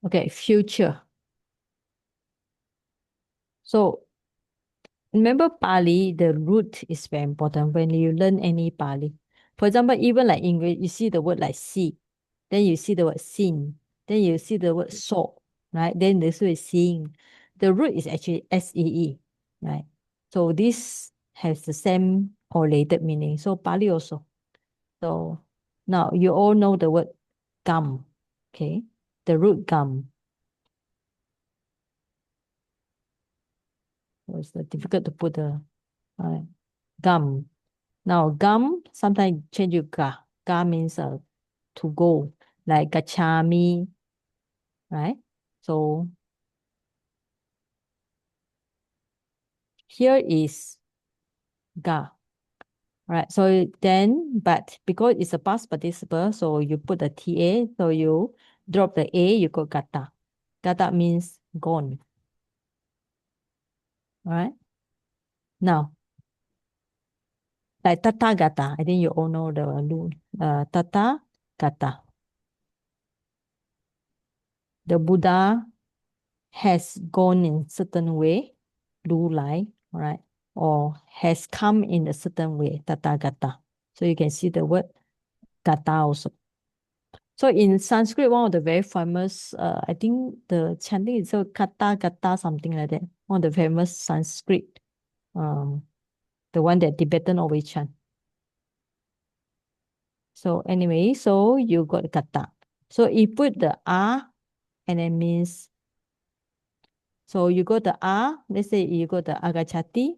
Speaker 1: Okay, future. So remember Pali, the root is very important when you learn any Pali. For example, even like English, you see the word like see, then you see the word seen, then you see the word saw, right? Then this word is seeing. The root is actually S-E-E, right? So this has the same correlated meaning. So Pali also. So now you all know the word gum, okay? The root gum. It's difficult to put the gum. Now gum sometimes change to ga. Ga means to go, like gacchami, right? So here is ga, right? So then, but because it's a past participle, so you put the ta, so you drop the a, you go gata. Gata means gone, right? Now, like Tathagata, I think you all know the rule. Tathagata. The Buddha has gone in certain way, Lu-lai, right? Or has come in a certain way, Tathagata. So you can see the word gata also. So in Sanskrit, one of the very famous, I think the chanting is so kata gata, something like that. One of the famous Sanskrit, the one that Tibetan always chant. So anyway, so you got kata. So you put the a, and it means, so you got the a, let's say you got the agachati,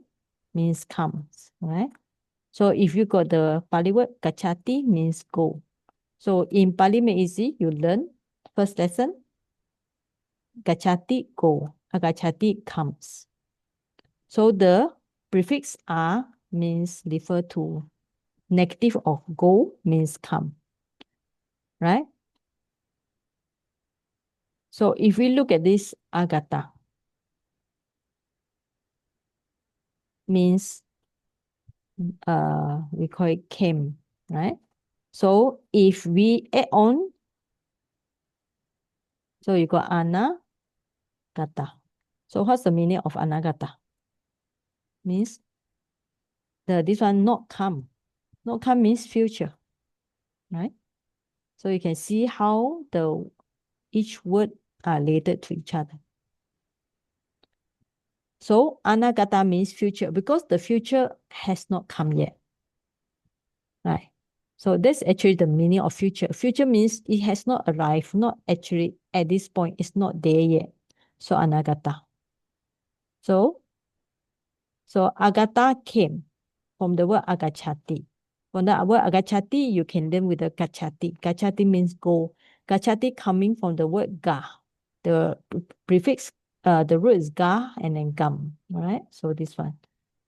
Speaker 1: means comes, right? So if you got the Pali word gachati, means go. So in Pali make easy, you learn first lesson, gachati, go, agachati, comes. So the prefix a means refer to negative of go, means come, right? So if we look at this agata, means we call it came, right? So if we add on, so you got anāgataṃ. So what's the meaning of anāgataṃ? Means this one not come. Not come means future, right? So you can see how each word are related to each other. So anāgataṃ means future because the future has not come yet, right? So that's actually the meaning of future. Future means it has not arrived, not actually at this point, it's not there yet. So anāgataṃ. So agata came from the word agachati. From the word agachati, you can learn with the gachati. Gachati means go. Gachati coming from the word ga. The prefix, the root is ga and then gam, right? So this one.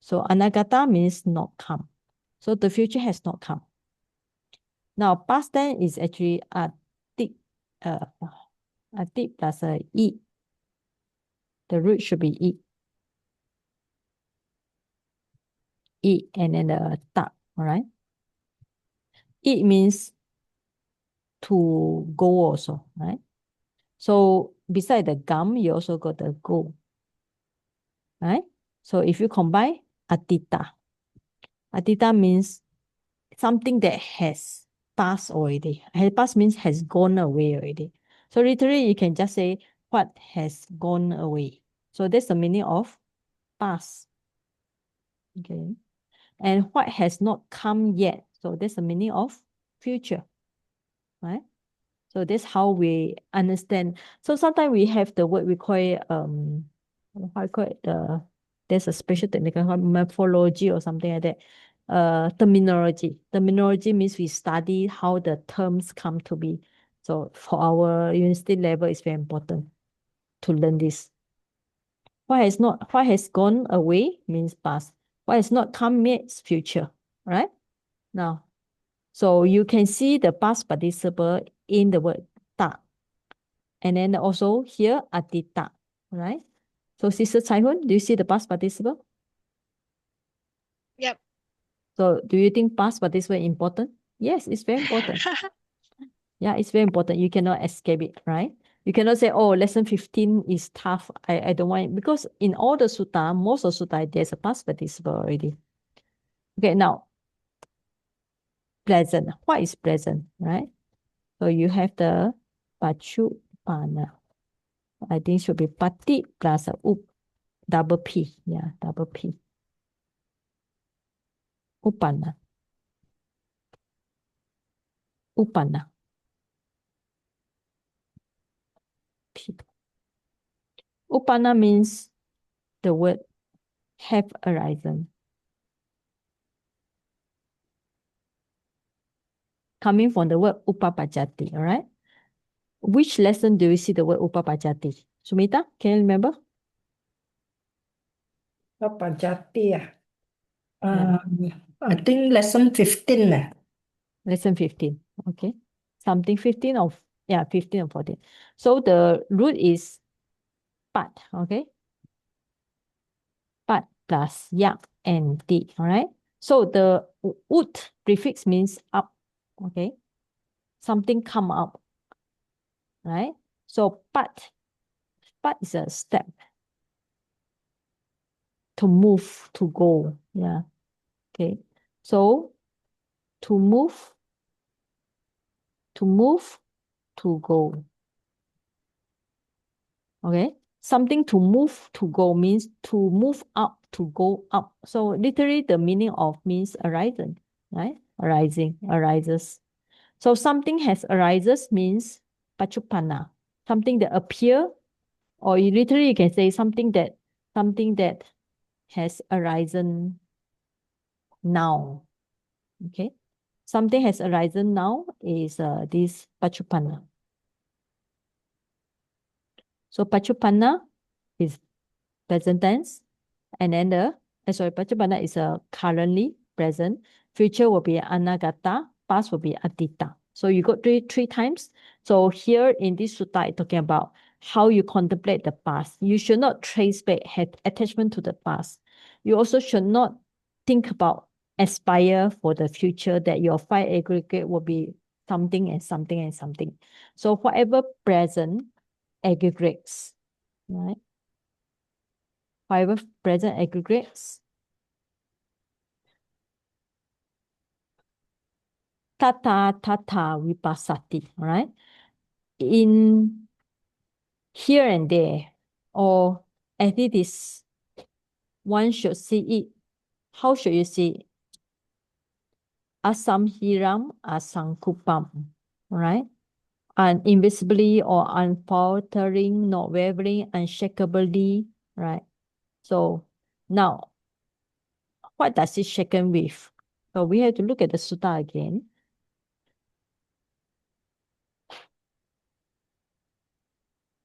Speaker 1: So anāgataṃ means not come. So the future has not come. Now past tense is actually atit plus e. The root should be e. E and then the ta, all right? It means to go also, right? So beside the gum, you also got the go, right? So if you combine Atītaṃ, Atītaṃ means something that has passed already. Has passed means has gone away already. So literally you can just say what has gone away. So that's the meaning of past. Okay. And what has not come yet. So that's the meaning of future, right? So that's how we understand. So sometimes we have the word we call it, how I call it, there's a special technique called morphology or something like that. Terminology. Terminology means we study how the terms come to be. So for our university level, it's very important to learn this. What has gone away means past. What has not come means future, right? Now, so you can see the past participle in the word ta. And then also here, Atītaṃ, right? So Sister Chai-Hun, do you see the past participle?
Speaker 2: Yep.
Speaker 1: So do you think past participle important? Yes, it's very important. Yeah, it's very important. You cannot escape it, right? You cannot say, oh, lesson 15 is tough. I don't want it. Because in all the sutta, most of sutta, there's a past participle already. Okay, now, present. What is present, right? So you have the Paccuppannañca. I think should be pati plus up, double P. Yeah, double P. Uppanna. Uppanna. P. Uppanna means the word have arisen. Coming from the word upapaccati, all right? Which lesson do you see the word upapaccati? Sumita, can you remember?
Speaker 5: Appattañca.
Speaker 1: Yeah.
Speaker 5: I think lesson 15.
Speaker 1: Lesson 15, okay. Something 15 of, yeah, 15 or 14. So the root is pat, okay? Pat plus yak and di, all right? So the ut prefix means up, okay? Something come up, right? So pat is a step. To move, to go, yeah. Okay, so to move, to go. Okay, something to move, to go means to move up, to go up. So literally the meaning of means arisen, right? Arising, arises. So something has arises means Paccuppannañca, something that appear, or you literally can say something that has arisen now. Okay, something has arisen now is this Paccuppannañca. So Paccuppannañca is present tense, and then Paccuppannañca is currently present. Future will be anāgataṃ, past will be Atītaṃ. So you got three times. So here in this sutta, it's talking about how you contemplate the past. You should not trace back, have attachment to the past. You also should not think about, aspire for the future that your 5 aggregate will be something and something and something. So whatever present aggregates, right? Whatever present aggregates, Tattha vipassati, right? In here and there, or as it is, one should see it. How should you see it? Asaṃhīraṃ, asaṅkuppaṃ, right? Invisibly or unfaltering, not wavering, unshakeably, right? So now, what does it shaken with? So we have to look at the sutta again.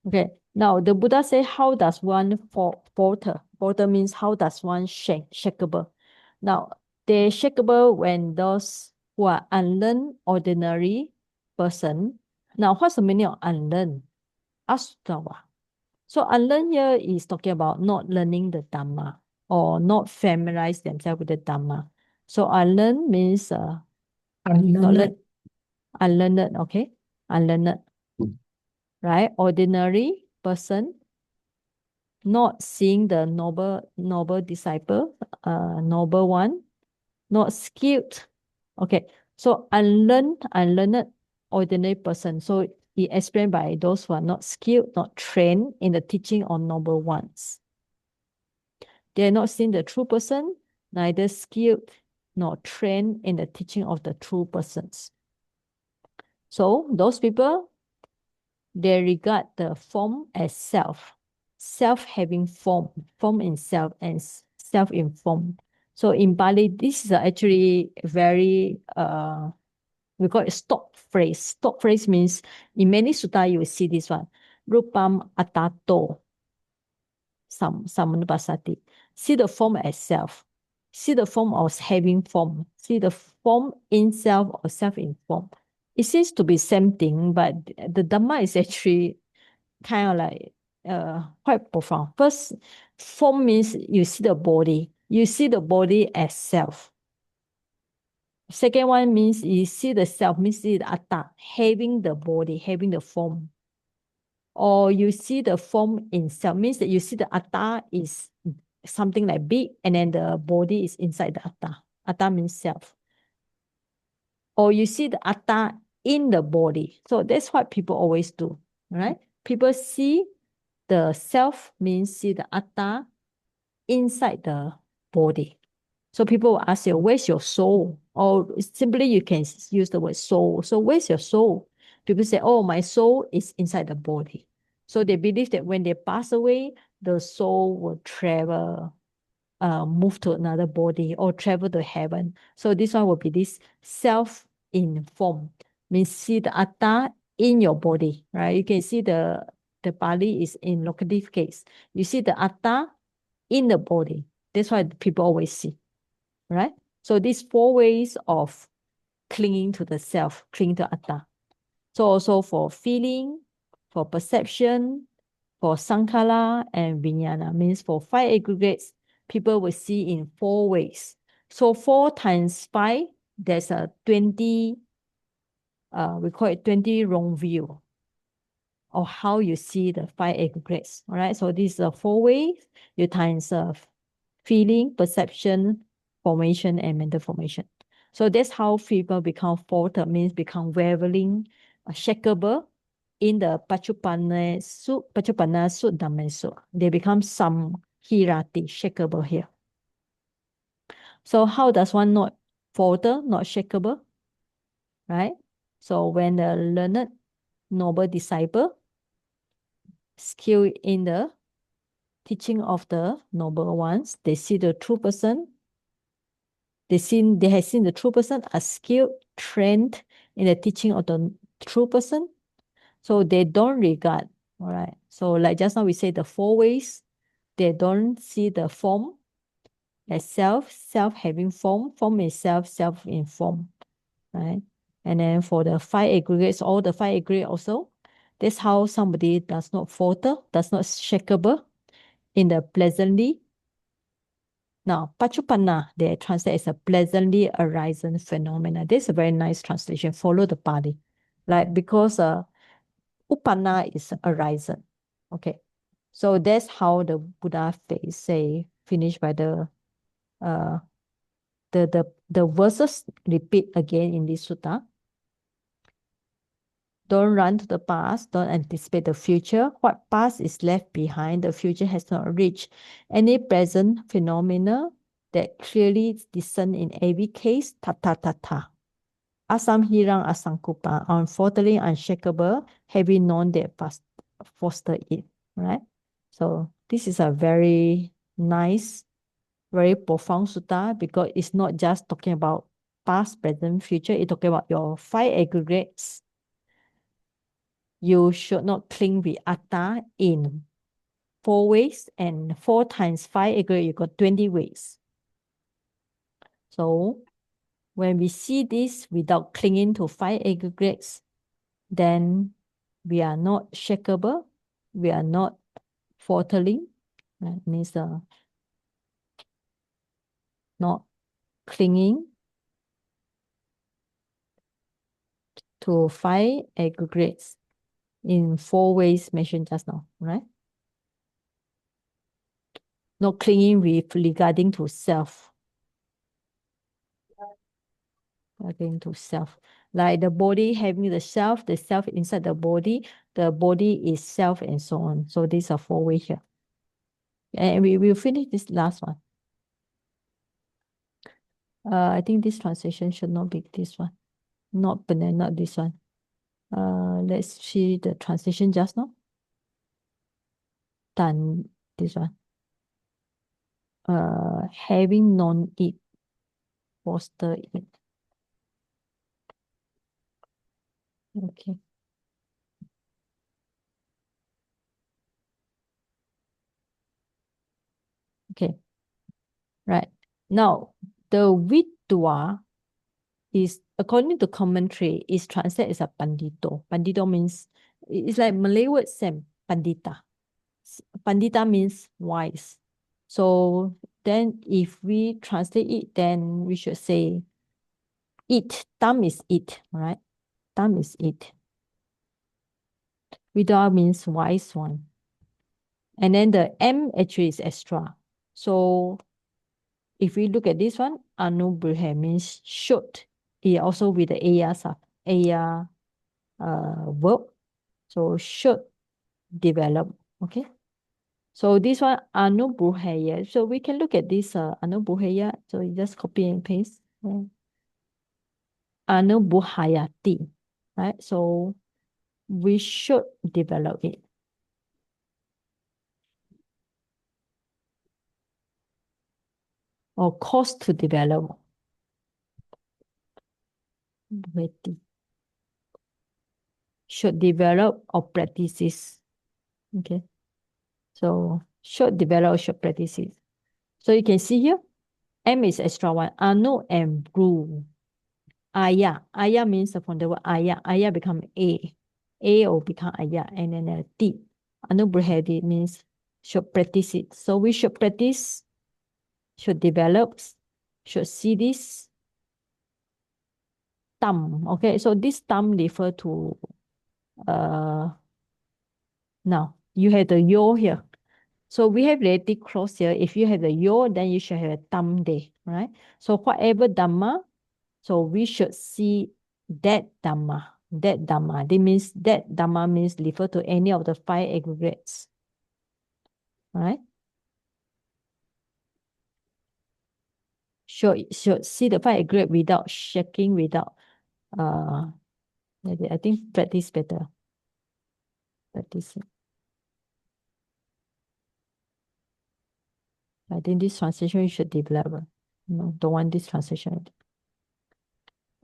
Speaker 1: Okay, now the Buddha said, how does one falter? Falter means how does one shakeable? Now, they're shakeable when those who are unlearned, ordinary person. Now, what's the meaning of unlearned? Asutawa. So unlearned here is talking about not learning the Dhamma or not familiarize themselves with the Dhamma. So unlearned means not unlearned, okay? Unlearned. Right? Ordinary person, not seeing the noble disciple, noble one, not skilled. Okay, so unlearned, ordinary person. So he explained by those who are not skilled, not trained in the teaching of noble ones. They are not seeing the true person, neither skilled nor trained in the teaching of the true persons. So those people, they regard the form as self having form in self, and self in form. So in Pali, this is actually very, we call it stock phrase. Stock phrase means in many sutta, you will see this one, rupam atato. Vipassati. See the form as self. See the form as having form. See the form in self or self in form. It seems to be same thing, but the Dhamma is actually kind of like quite profound. First, form means you see the body. You see the body as self. Second one means you see the self, means see the atta, having the body, having the form. Or you see the form in self, means that you see the atta is something like big, and then the body is inside the atta. Atta means self. Or you see the atta in the body. So that's what people always do, right? People see the self means see the atta inside the body. So people will ask you, where's your soul? Or simply you can use the word soul. So where's your soul? People say, oh, my soul is inside the body. So they believe that when they pass away, the soul will travel, move to another body or travel to heaven. So this one will be this self in form. Means see the atta in your body, right? You can see the Pali is in locative case. You see the atta in the body. That's why people always see, right? So these 4 ways of clinging to the self, clinging to atta. So also for feeling, for perception, for sankhara and vijnana, means for 5 aggregates, people will see in 4 ways. So 4 times 5, there's a 20, we call it 20 wrong view of how you see the 5 aggregates. All right, so these are 4 ways. You times feeling, perception, formation, and mental formation. So that's how people become falter, means become wavering, shakeable in the Paccuppannañca Sutta. They become asaṃhīraṃ, shakeable here. So how does one not falter, not shakeable? Right? So when the learned noble disciple skilled in the teaching of the noble ones, they see the true person. They have seen the true person, are skilled, trained in the teaching of the true person. So they don't regard, all right. So like just now we say the 4 ways, they don't see the form as self having form is self in form, right? And then for the 5 aggregates, all the 5 aggregates also, that's how somebody does not falter, does not shakeable in the pleasantly. Now, Paccuppannañca, they translate as a pleasantly arising phenomena. This is a very nice translation. Follow the Pali. Like, because Uppanna is arisen. Okay. So that's how the Buddha face say, finished by the verses repeat again in this sutta. Don't run to the past, don't anticipate the future. What past is left behind, the future has not reached. Any present phenomena that clearly discern in every case, Tattha. Asaṃhīraṃ asaṅkuppaṃ, unfaltering, unshakable, having known that foster it, right? So this is a very nice, very profound sutta, because it's not just talking about past, present, future. It's talking about your 5 aggregates. You should not cling with atta in 4 ways, and 4 times 5 aggregate, you got 20 ways. So when we see this without clinging to 5 aggregates, then we are not shakeable, we are not faltering. That means not clinging to 5 aggregates in 4 ways mentioned just now, right? Not clinging with regarding to self. Regarding to self. Like the body having the self inside the body is self, and so on. So these are 4 ways here. And we will finish this last one. I think this translation should not be this one. Not this one. Let's see the translation just now. Done this one. Having known it, foster it. Okay. Okay, right. Now, the vidvā is, according to commentary, is translated as a pandito. Pandito means, it's like Malay word same, pandita. Pandita means wise. So then if we translate it, then we should say it. Tam is it, right? Tam is it. Vidvā means wise one. And then the M actually is extra. So if we look at this one, manubrūhaye means should. It also with the aya verb. So should develop. Okay. So this one manubrūhaye. So we can look at this manubrūhaye. So you just copy and paste. Manubrūhayati. Right. So we should develop it. Or cause to develop. Should develop or practices. Okay. So should develop or should practices. So you can see here, M is extra one. Anu and bru. Aya. Aya means from the word aya. Aya become A. A will become aya. And then a T. Manubrūhaye means should practice it. So we should practice, should develop, should see this. Tam. Okay, so this tam refer to now you have the yo here. So we have relative clause here. If you have the yo, then you should have a tam there, right? So whatever dhamma, so we should see that dhamma. That dhamma. That means that dhamma means refer to any of the 5 aggregates. Right? Should see the 5 aggregate without shaking, without I think practice better. Practice. I think this translation should develop. No, don't want this translation.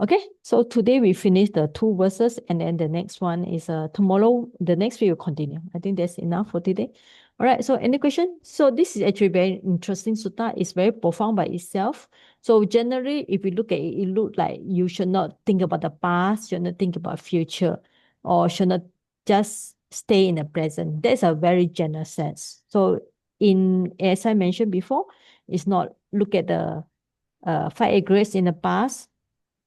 Speaker 1: Okay, so today we finished the 2 verses, and then the next one is tomorrow. The next week will continue. I think that's enough for today. All right, so any question? So this is actually very interesting sutta. It's very profound by itself. So generally, if we look at it, it looks like you should not think about the past, should not think about future, or should not just stay in the present. That's a very general sense. So as I mentioned before, it's not look at the 5 aggregates in the past,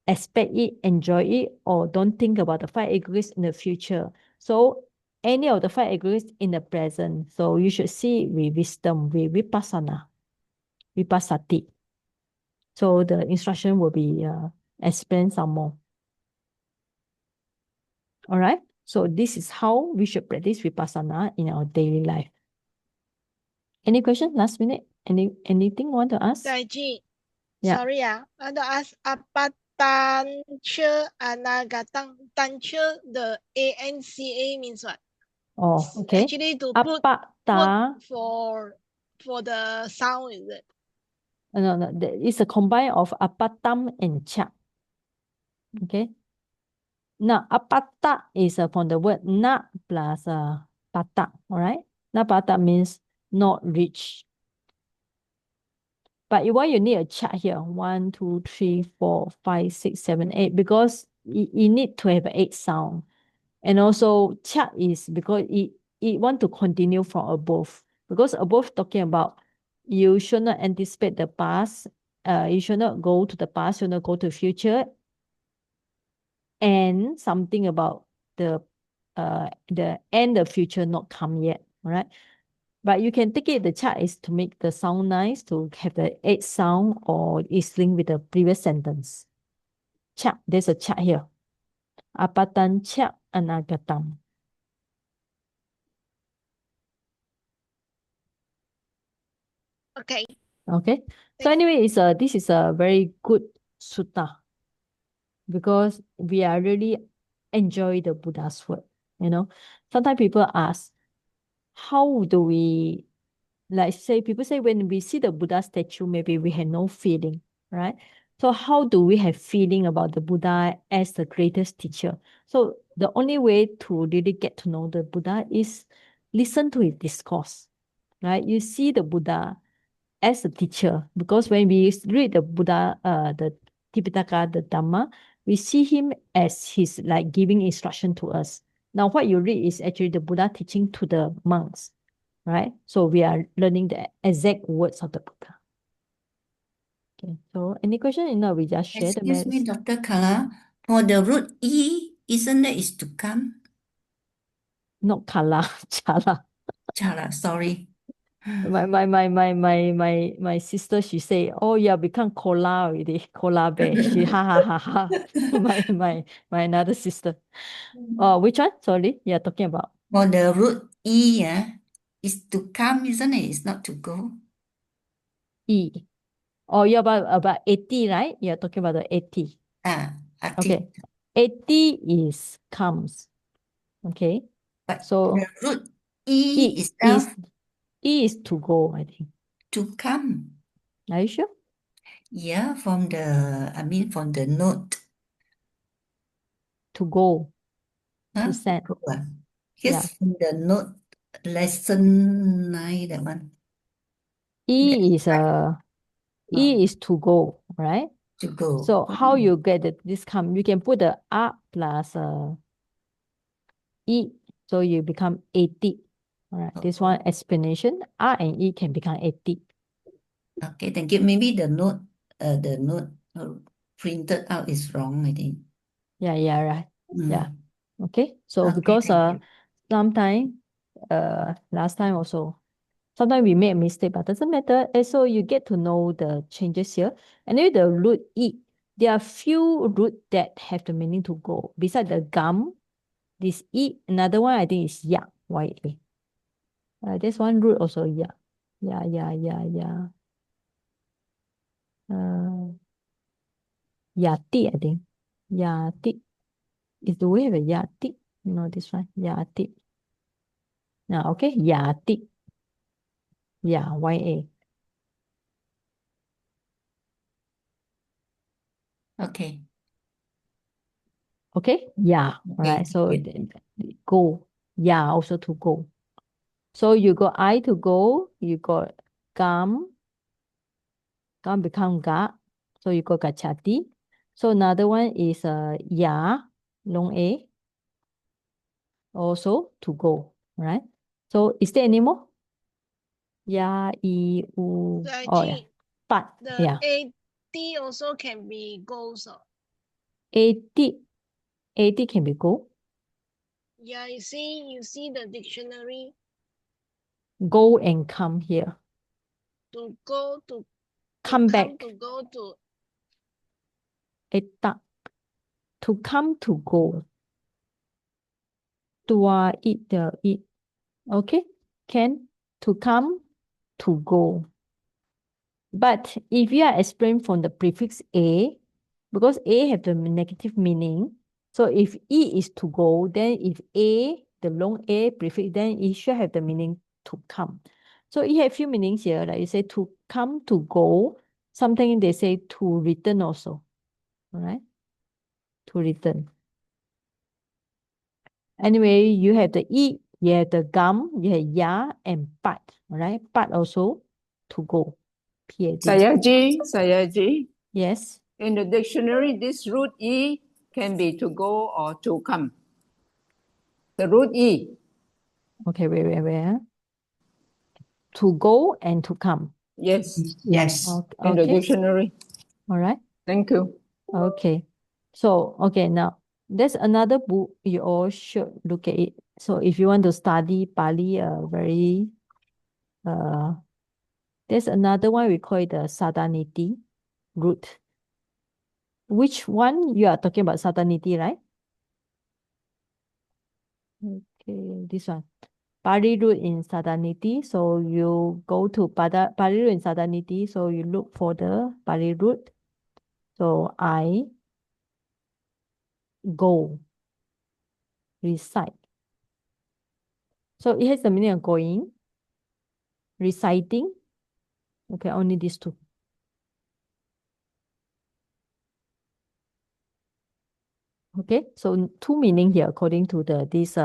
Speaker 1: expect it, enjoy it, or don't think about the 5 aggregates in the future. So any of the 5 aggregates in the present. So you should see it with wisdom, with vipassati. So the instruction will be explained some more. All right. So this is how we should practice vipassana in our daily life. Any question? Last minute? Anything you want to ask?
Speaker 2: Daiji,
Speaker 1: Yeah.
Speaker 2: sorry, I want to ask Appattañca, anāgataṃ. Tancha, the ANCA means what?
Speaker 1: Oh, okay.
Speaker 2: Actually, to put
Speaker 1: Appatta.
Speaker 2: for the sound, is it?
Speaker 1: No, it's a combine of Appattaṃ and Ca. Okay. Now, Appatta is from the word na plus pata. All right. Nappata means not reach. But why you need a chart here? 1, 2, 3, 4, 5, 6, 7, 8. Because you need to have 8 sound. And also chart is because it want to continue from above. Because above talking about you should not anticipate the past. You should not go to the past. You should not go to the future. And something about the end of future not come yet. All right. But you can take it, the chart is to make the sound nice, to have the 8 sound, or is linked with the previous sentence. Chart, there's a chart here. Appattañca anāgataṃ.
Speaker 2: Okay.
Speaker 1: Okay. So anyway, this is a very good sutta, because we are really enjoy the Buddha's word. You know, sometimes people ask, how do we, like people say when we see the Buddha statue, maybe we have no feeling, right? So how do we have feeling about the Buddha as the greatest teacher? So the only way to really get to know the Buddha is listen to his discourse, right? You see the Buddha, as a teacher, because when we read the Buddha, the Tipitaka, the Dhamma, we see him as he's like giving instruction to us. Now, what you read is actually the Buddha teaching to the monks, right? So we are learning the exact words of the Buddha. Okay, so any question? No, we just share the
Speaker 6: Excuse me,
Speaker 1: merits.
Speaker 6: Dr. Kala, for the root E, isn't that is to come?
Speaker 1: Not kala, chala.
Speaker 6: Chala, sorry.
Speaker 1: My sister, she say, oh, yeah, become kola already, kola bear. She ha ha ha ha. My another sister. Which one? Sorry, you're talking about
Speaker 6: For the root E, yeah, is to come, isn't it? It's not to go.
Speaker 1: E. Oh, you're about 80, right? You're talking about the 80. Okay.
Speaker 6: Atītaṃ.
Speaker 1: 80 is comes. Okay.
Speaker 6: But
Speaker 1: So
Speaker 6: the root E
Speaker 1: E
Speaker 6: itself
Speaker 1: is to go, I think.
Speaker 6: to come.
Speaker 1: Are you sure?
Speaker 6: Yeah, from the note.
Speaker 1: To go, to
Speaker 6: Huh?
Speaker 1: send.
Speaker 6: Go,
Speaker 1: Yeah.
Speaker 6: Yes, from the note, lesson 9, that one.
Speaker 1: E
Speaker 6: That's right.
Speaker 1: is to go, right?
Speaker 6: To go.
Speaker 1: So how you get this come? You can put the A plus E, so you become 80. All right, this one explanation. R and E can become 80.
Speaker 6: Okay, thank you. Maybe the note printed out is wrong, I think.
Speaker 1: Yeah, right. Yeah.
Speaker 6: Mm.
Speaker 1: Okay. So
Speaker 6: Okay,
Speaker 1: because
Speaker 6: thank you.
Speaker 1: sometime last time also, sometimes we make a mistake, but doesn't matter. And so you get to know the changes here. And then the root E, there are few root that have the meaning to go. Beside the gum, this E, another one I think is ya, Y-A. There's one root also, ya. Ya. Yati, I think. Yati. Do we have a yati? No, this one. Yati. Now, okay. Yati. Yeah, Y-A.
Speaker 6: Okay.
Speaker 1: Okay? Yeah. All
Speaker 6: Okay,
Speaker 1: right. So
Speaker 6: thank you.
Speaker 1: go. Yeah, also to go. So you got I to go, you got gum become ga. So you got gachati. So another one is ya, long A, also to go, right? So is there any more? Ya, I, u.
Speaker 2: So I
Speaker 1: Oh yeah.
Speaker 2: think
Speaker 1: But
Speaker 2: the
Speaker 1: yeah.
Speaker 2: 80 also can be goals.
Speaker 1: 80 can be go.
Speaker 2: Yeah, you see the dictionary
Speaker 1: Go and come here.
Speaker 2: to go to
Speaker 1: Come back.
Speaker 2: to go to
Speaker 1: Eta. To come to go. Tua eat the eat. Okay? Can to come to go. But if you are explained from the prefix A, because A have the negative meaning, so if E is to go, then if A, the long A prefix, then it should have the meaning to come. So it have few meanings here, like you say to come, to go. Something they say to return also. All right? To return. Anyway, you have the E, you have the gum, you have ya, and pat. All right? Pat also to go. P-A-D.
Speaker 4: Sayaji,
Speaker 1: Yes.
Speaker 4: in the dictionary, this root E can be to go or to come. The root E.
Speaker 1: Okay, wait. To go and to come.
Speaker 4: Yes,
Speaker 6: Yes.
Speaker 4: in the
Speaker 1: Okay.
Speaker 4: dictionary.
Speaker 1: All right.
Speaker 4: Thank you.
Speaker 1: Okay. So, okay, now there's another book you all should look at it. So if you want to study Pali, there's another one we call it the Sadaniti root. Which one you are talking about Sadaniti, right? Okay, this one. Pali root in Sadaniti. So you go to Pali root in Sadaniti. So you look for the Pali root. So I go, recite. So it has the meaning of going, reciting. Okay, only these two. Okay, so two meaning here according to this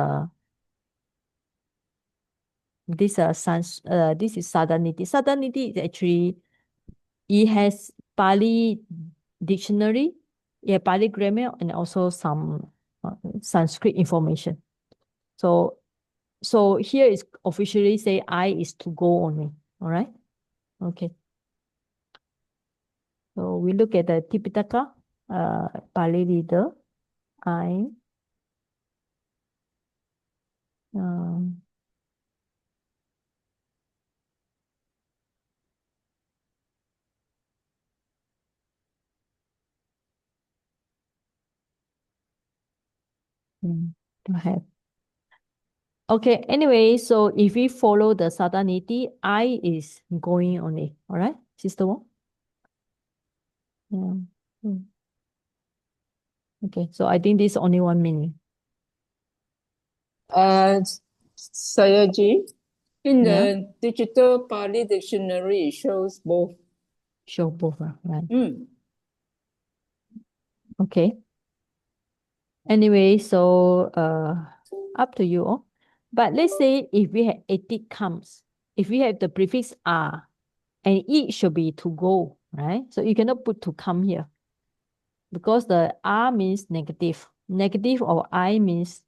Speaker 1: this is Sadaniti. Sadaniti is actually, it has Pali dictionary, yeah, Pali grammar, and also some Sanskrit information. So here is officially say I is to go only. All right. Okay. So we look at the Tipitaka, Pali reader. I. I have. Okay, anyway, so if we follow the Sadaniti, I is going only. All right, Sister Wong? Yeah. Okay, so I think this is only one meaning.
Speaker 4: Sayaji, in
Speaker 1: Yeah.
Speaker 4: the digital Pali dictionary, it shows both.
Speaker 1: Show both, right?
Speaker 4: Mm.
Speaker 1: Okay. Anyway, so up to you all. But let's say if we have Atītaṃ, if we have the prefix R, and it should be to go, right? So you cannot put to come here, because the R means negative. Negative of I means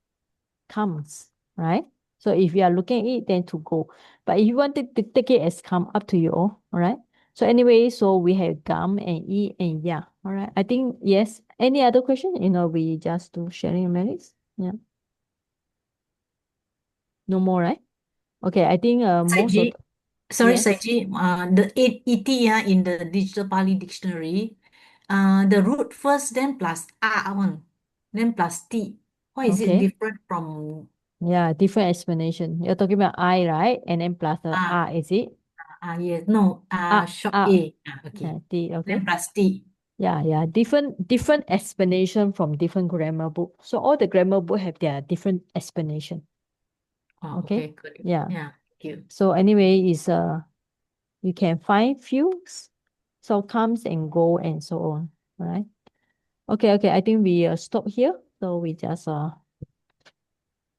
Speaker 1: comes, right? So if you are looking at it, then to go. But if you want to take it as come, up to you all right? So anyway, so we have gam and e and ya, all right? I think, yes. Any other question? We just do sharing merits. Yeah. No more, right? Okay, I think most of...
Speaker 3: Saiji, sorry,
Speaker 1: Yes.
Speaker 3: Saiji, the ET in the digital Pali dictionary, the root first, then plus A one, then plus T. Why is it
Speaker 1: Okay.
Speaker 3: different from
Speaker 1: Yeah, different explanation. You're talking about I, right? And then plus the
Speaker 3: Ah.
Speaker 1: R, is it?
Speaker 3: yes, no, short A. Okay.
Speaker 1: T, okay.
Speaker 3: Then plus T.
Speaker 1: Yeah. Different explanation from different grammar book. So all the grammar book have their different explanation.
Speaker 3: Oh,
Speaker 1: Okay.
Speaker 3: okay, good.
Speaker 1: Yeah.
Speaker 3: Yeah, thank you.
Speaker 1: So anyway, is you can find few, so comes and go and so on, right? Okay. I think we stop here. So we just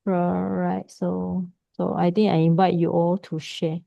Speaker 1: right. So I think I invite you all to share.